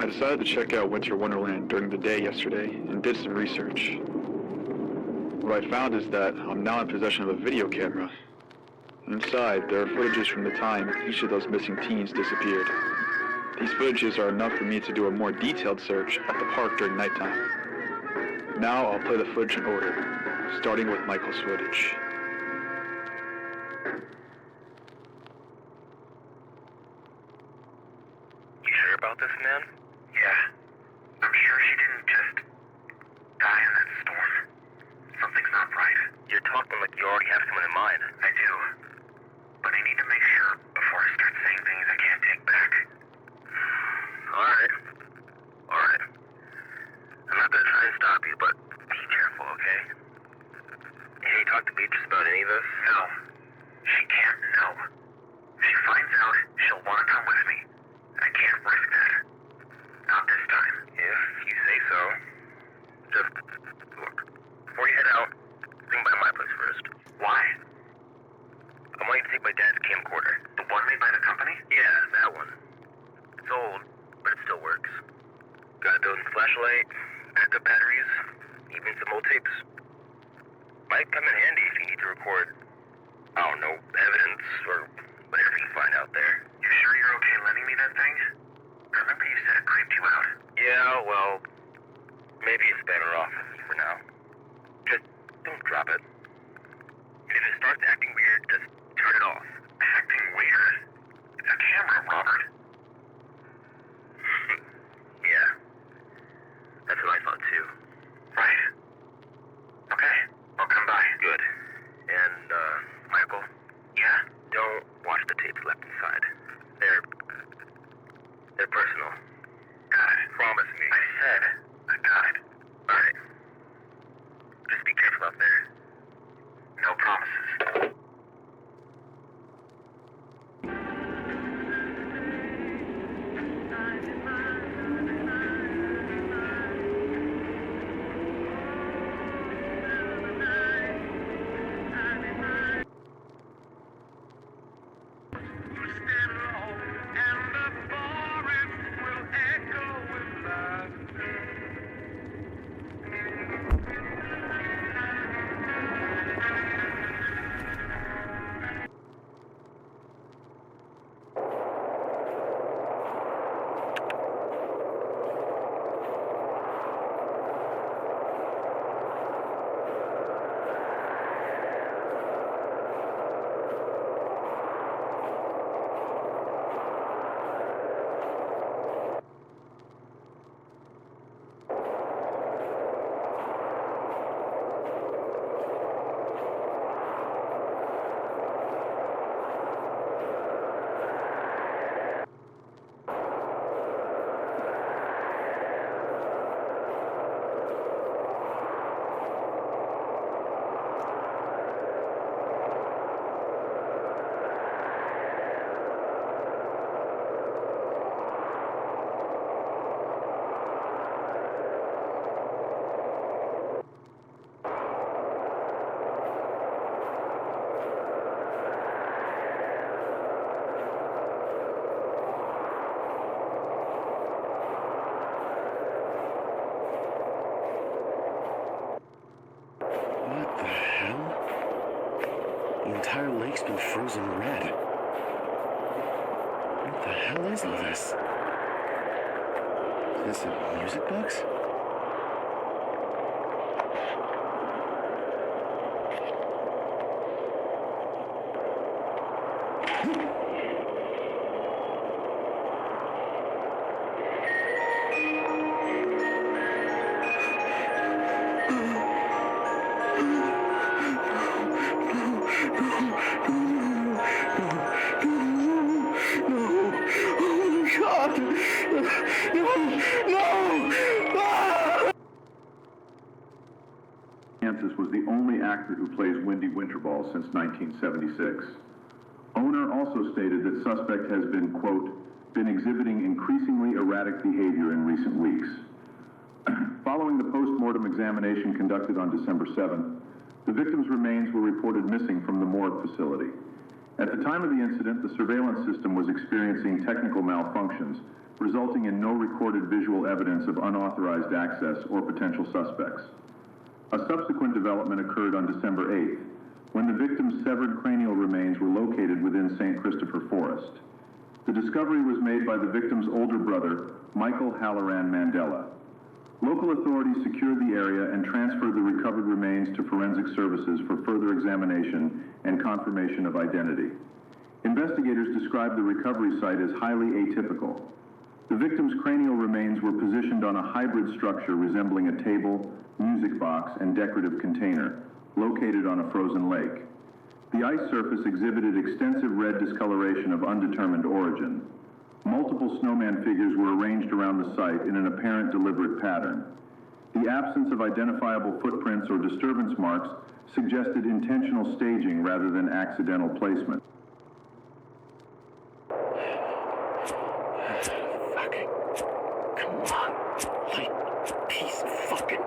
I decided to check out Winter Wonderland during the day yesterday and did some research. What I found is that I'm now in possession of a video camera. Inside, there are footages from the time each of those missing teens disappeared. These footages are enough for me to do a more detailed search at the park during nighttime. Now I'll play the footage in order, starting with Michael's footage. You sure about this, man? Yeah. I'm sure she didn't just die in that storm. Something's not right. You're talking like you already have someone in mind. I do. But I need to make sure before I start saying things I can't take back. Alright. Alright. I'm not gonna try and stop you, but be careful, okay? Have you talked to Beatrice about any of this? No. She can't know. If she finds out, she'll want to come with me. I can't risk that. Not this time. If you say so. Just, look, before you head out, swing by my place first. Why? I want you to take my dad's camcorder. The one made by the company? Yeah, that one. It's old, but it still works. Got a built-in flashlight, backup batteries, even some old tapes. Might come in handy if you need to record, I don't know, evidence or whatever you find out there. You sure you're okay lending me that thing? I remember you said it creeped you out. Yeah, well, maybe it's better off for now. Just don't drop it. If it starts acting weird, just turn it off. Acting weird? It's a camera, Robert. Yeah. That's what I thought too. Right. Okay, I'll come by. Good. And, Michael? Yeah? Don't watch the tapes left inside. They're personal. Got it. Promise me. I said I got it. Alright. Just be careful out there. No promises. The entire lake's been frozen red. What the hell is all this? Is it music box? No. Francis was the only actor who plays Wendy Winterball since 1976. Owner also stated that suspect has been, quote, been exhibiting increasingly erratic behavior in recent weeks. Following the post-mortem examination conducted on December 7th, the victim's remains were reported missing from the morgue facility. At the time of the incident, the surveillance system was experiencing technical malfunctions, resulting in no recorded visual evidence of unauthorized access or potential suspects. A subsequent development occurred on December 8th, when the victim's severed cranial remains were located within St. Christopher Forest. The discovery was made by the victim's older brother, Michael Halloran Mandela. Local authorities secured the area and transferred the recovered remains to forensic services for further examination and confirmation of identity. Investigators described the recovery site as highly atypical. The victim's cranial remains were positioned on a hybrid structure resembling a table, music box, and decorative container, located on a frozen lake. The ice surface exhibited extensive red discoloration of undetermined origin. Multiple snowman figures were arranged around the site in an apparent deliberate pattern. The absence of identifiable footprints or disturbance marks suggested intentional staging rather than accidental placement. Fucking. Come on. Like, piece of fucking.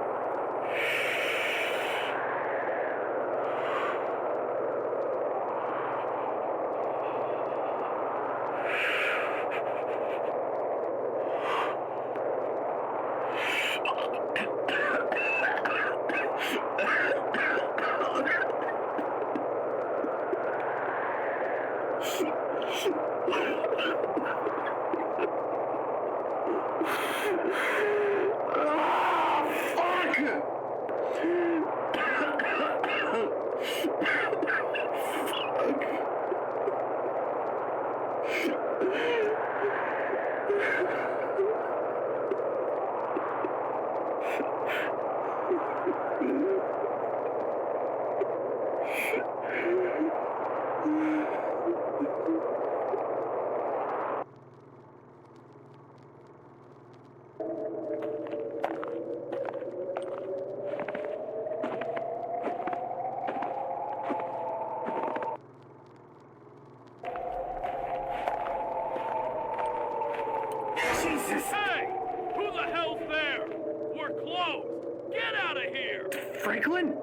Hey! Who the hell's there? We're closed! Get out of here! Franklin?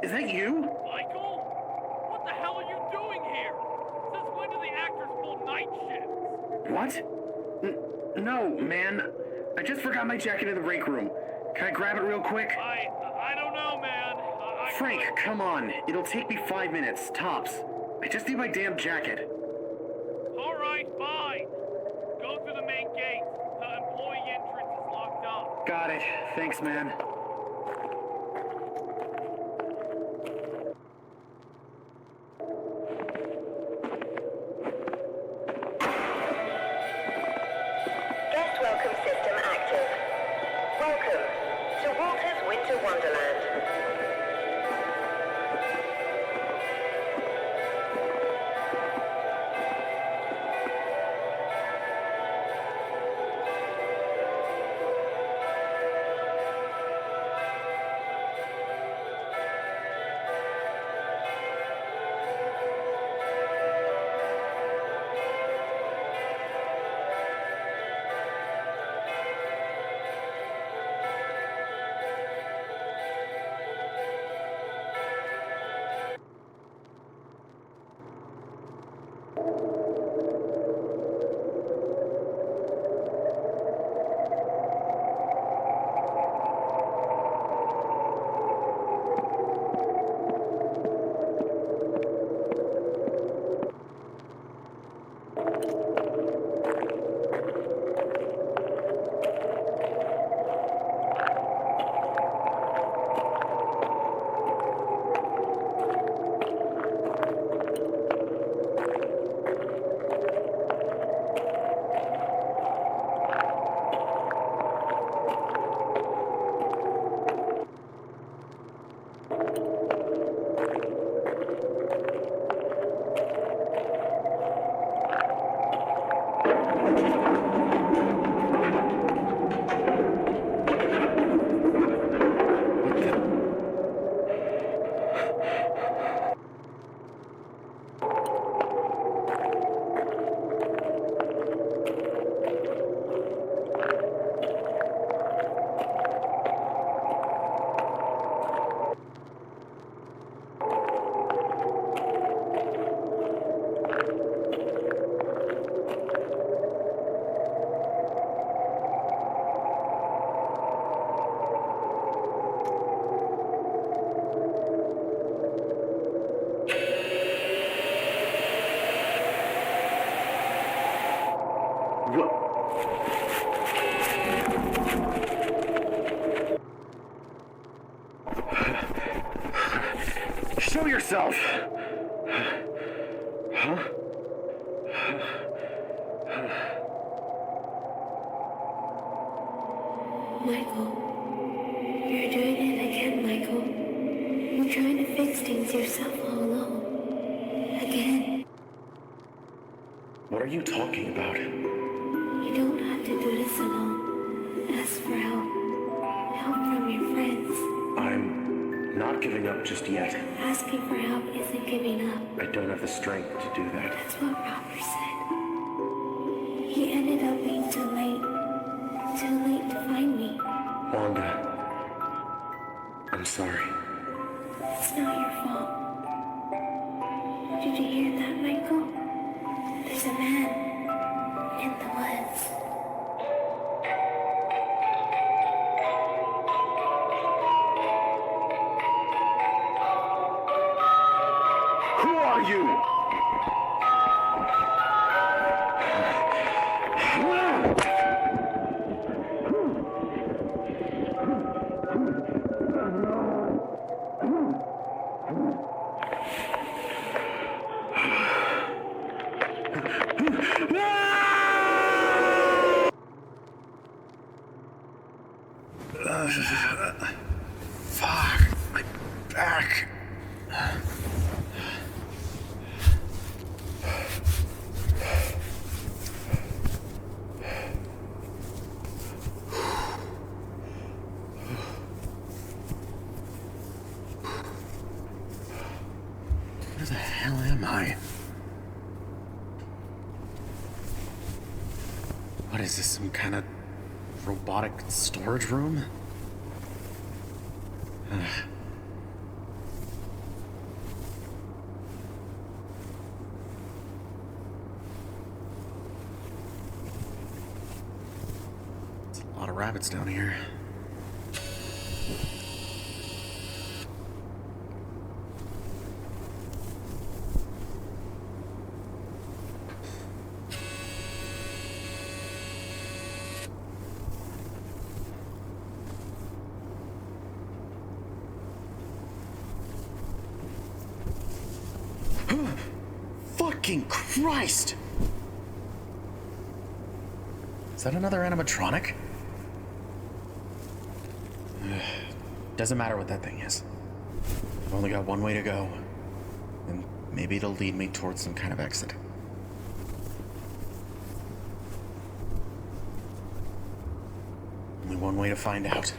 Is that you? Michael? What the hell are you doing here? Since when do the actors pull night shifts? What? No, man. I just forgot my jacket in the break room. Can I grab it real quick? I don't know, man. Frank, come on. It'll take me 5 minutes, tops. I just need my damn jacket. Alright, fine. Go through the main gate. The employee entrance is locked up. Got it. Thanks, man. Guest welcome system active. Welcome to Walter's Winter Wonderland. Show yourself! Huh? Michael, you're doing it again, Michael. You're trying to fix things yourself all alone. Again. What are you talking about? You don't have to do this alone. Ask for help. Help from your friends. I'm not giving up just yet. Asking for help isn't giving up. I don't have the strength to do that. That's what Robert said. He ended up being too late. Too late to find me. Wanda, I'm sorry. It's not your fault. Did you hear that, Michael? There's a man in the woods. Who are you? Fuck, my back. Where the hell am I? What is this, some kind of robotic storage room? There's a lot of rabbits down here. Fucking Christ! Is that another animatronic? Doesn't matter what that thing is. I've only got one way to go, and maybe it'll lead me towards some kind of exit. Only one way to find out.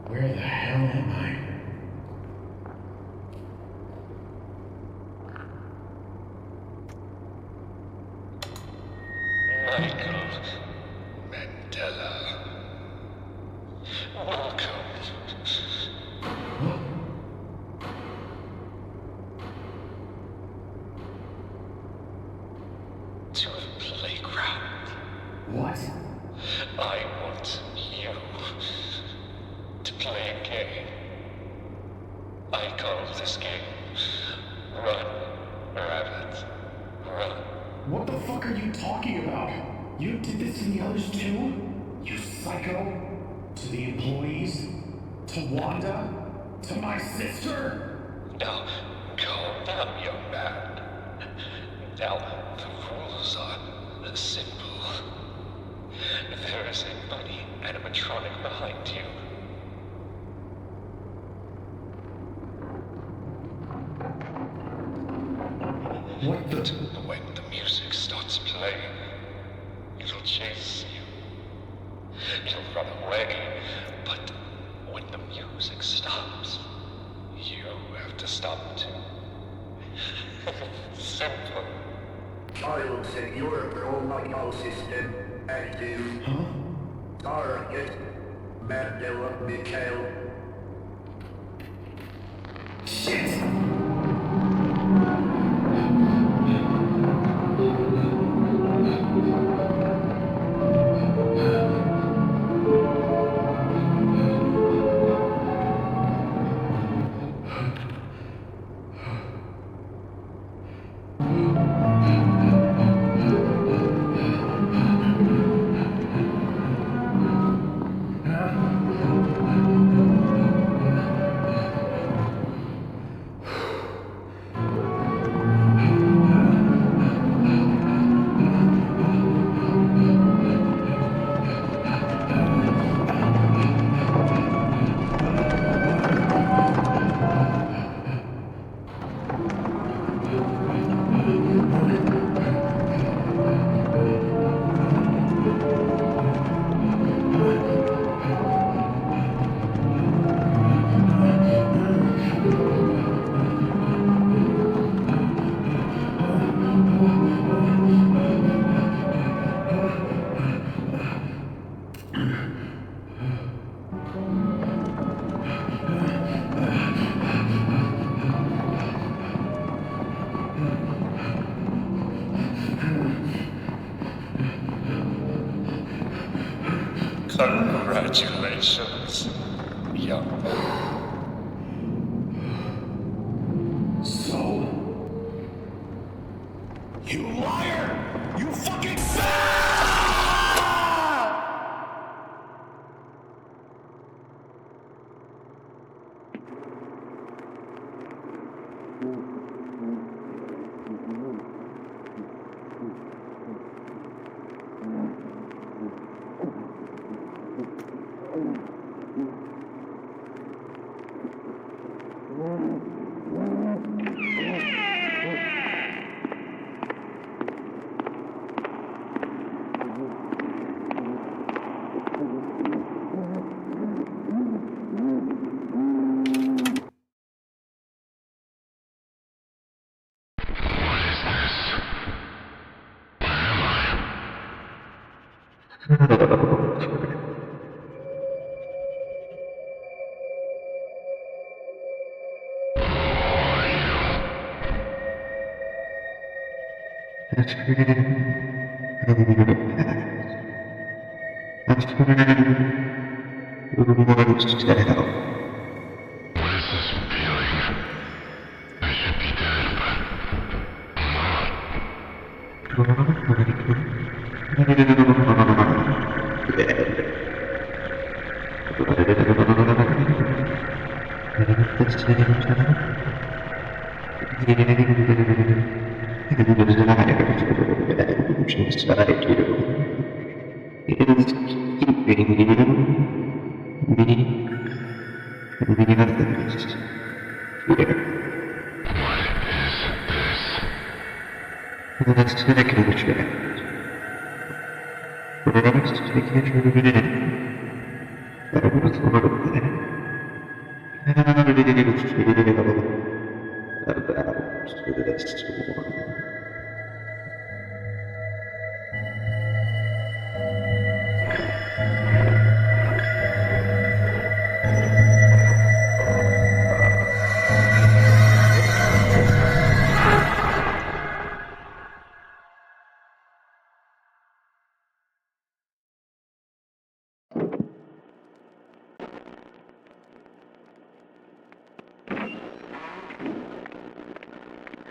Where the hell am I? Michael Mandela. Welcome. To the playground. What? I want you to play a game. I call this game Run, Rabbit, Run. What the fuck are you talking about? You did this to the others too? You psycho? To the employees? To Wanda? To my sister? Now, calm down, young man. Now, the rules are simple. There is a bunny animatronic behind you. What the? When the music starts playing, it'll chase you. It'll run away, but when the music stops, you have to stop too. Simple. Child Secure Protocol System active. Target Mandela Mikhail. Shit! Congratulations, young man. So? You liar! You fucking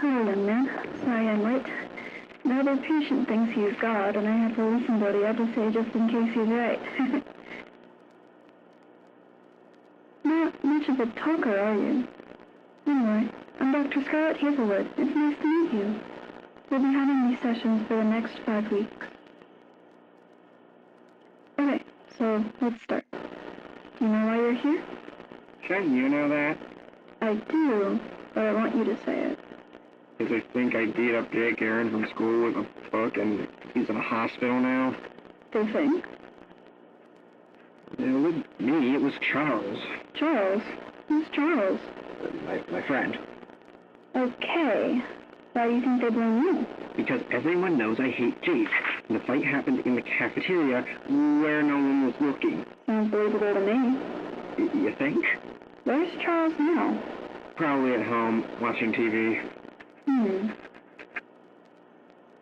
Hello, young man. Sorry I'm late. Now the patient thinks he's God, and I have to listen to what he had to say just in case he's right. Not much of a talker, are you? Anyway, I'm Dr. Scarlett Hazelwood. It's nice to meet you. We'll be having these sessions for the next 5 weeks. Okay, so let's start. You know why you're here? Shouldn't you know that? I do, but I want you to say it. Because I think I beat up Jake Aaron from school with a book and he's in a hospital now. They think? It wasn't me, it was Charles. Charles? Who's Charles? My friend. Okay. Why do you think they blame you? Because everyone knows I hate Jake. And the fight happened in the cafeteria where no one was looking. Sounds believable to me. You think? Where's Charles now? Probably at home, watching TV.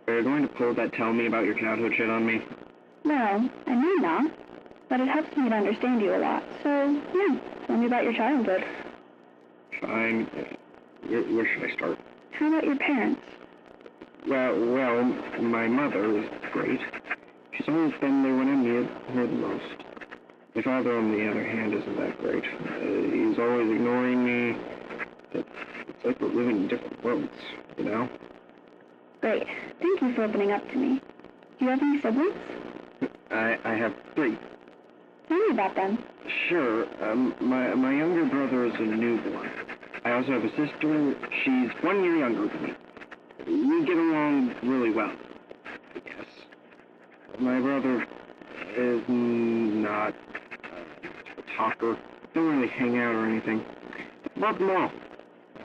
Are you going to pull that tell me about your childhood shit on me? Well, I may not, but it helps me to understand you a lot. So, yeah, tell me about your childhood. Fine. Where should I start? How about your parents? Well, my mother is great. She's always been there when I need her the most. My father, on the other hand, isn't that great. He's always ignoring me. It's like we're living in different worlds, you know? Great. Thank you for opening up to me. Do you have any siblings? I have 3. Tell me about them. Sure. My younger brother is a newborn. I also have a sister. She's 1 year younger than me. We get along really well, I guess. My brother is not a talker. Don't really hang out or anything. Love them all.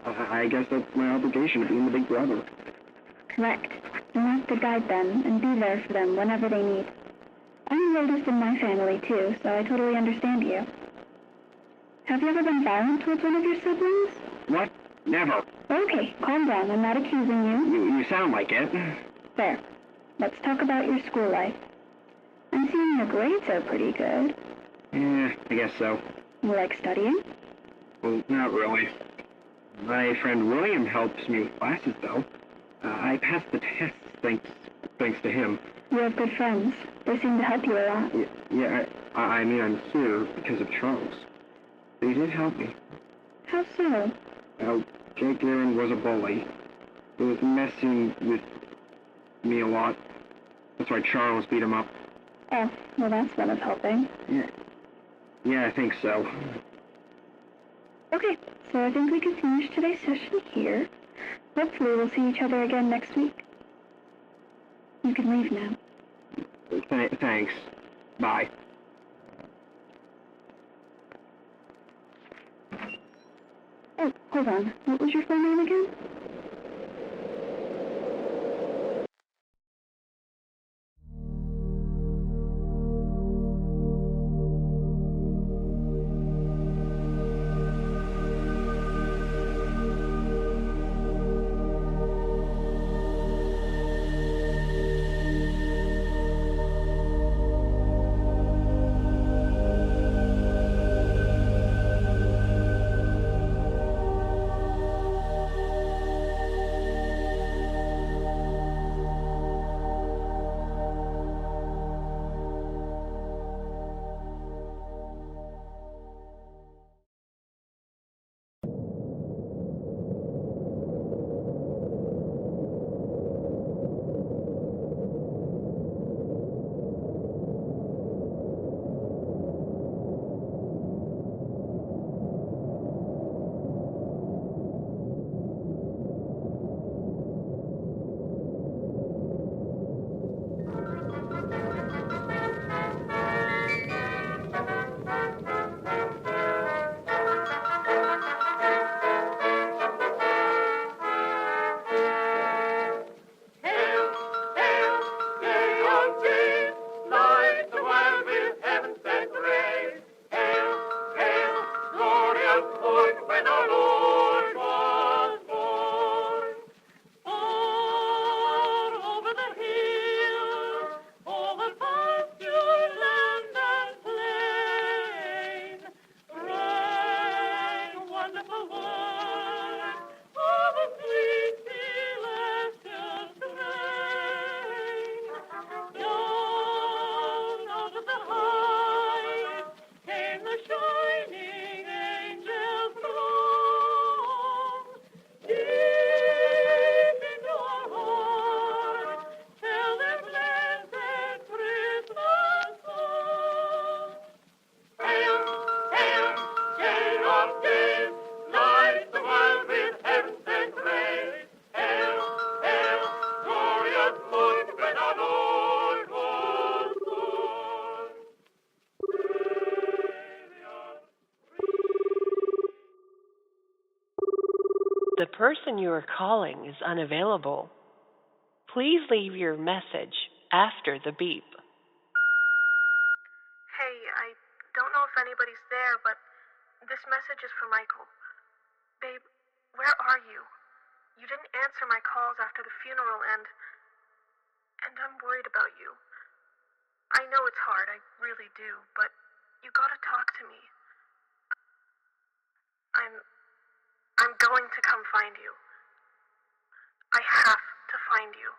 I guess that's my obligation of being the big brother. Correct. You have to guide them and be there for them whenever they need. I'm the oldest in my family, too, so I totally understand you. Have you ever been violent towards one of your siblings? What? Never. Okay, calm down. I'm not accusing you. You sound like it. There. Let's talk about your school life. I'm seeing your grades are pretty good. Yeah, I guess so. You like studying? Well, not really. My friend William helps me with classes, though. I passed the tests thanks to him. You have good friends. They seem to help you a lot. Yeah, I mean, I'm here because of Charles. He did help me. How so? Well, Jake Aaron was a bully. He was messing with me a lot. That's why Charles beat him up. Oh, well, that's one of helping. Yeah, I think so. Okay, so I think we can finish today's session here. Hopefully we'll see each other again next week. You can leave now. Thanks. Bye. Oh, hold on. What was your full name again? The person you are calling is unavailable. Please leave your message after the beep. Hey, I don't know if anybody's there, but this message is for Michael. Babe, where are you? You didn't answer my calls after the funeral, and I'm worried about you. I know it's hard, I really do, but you gotta talk to me. I'm going to come find you. I have to find you.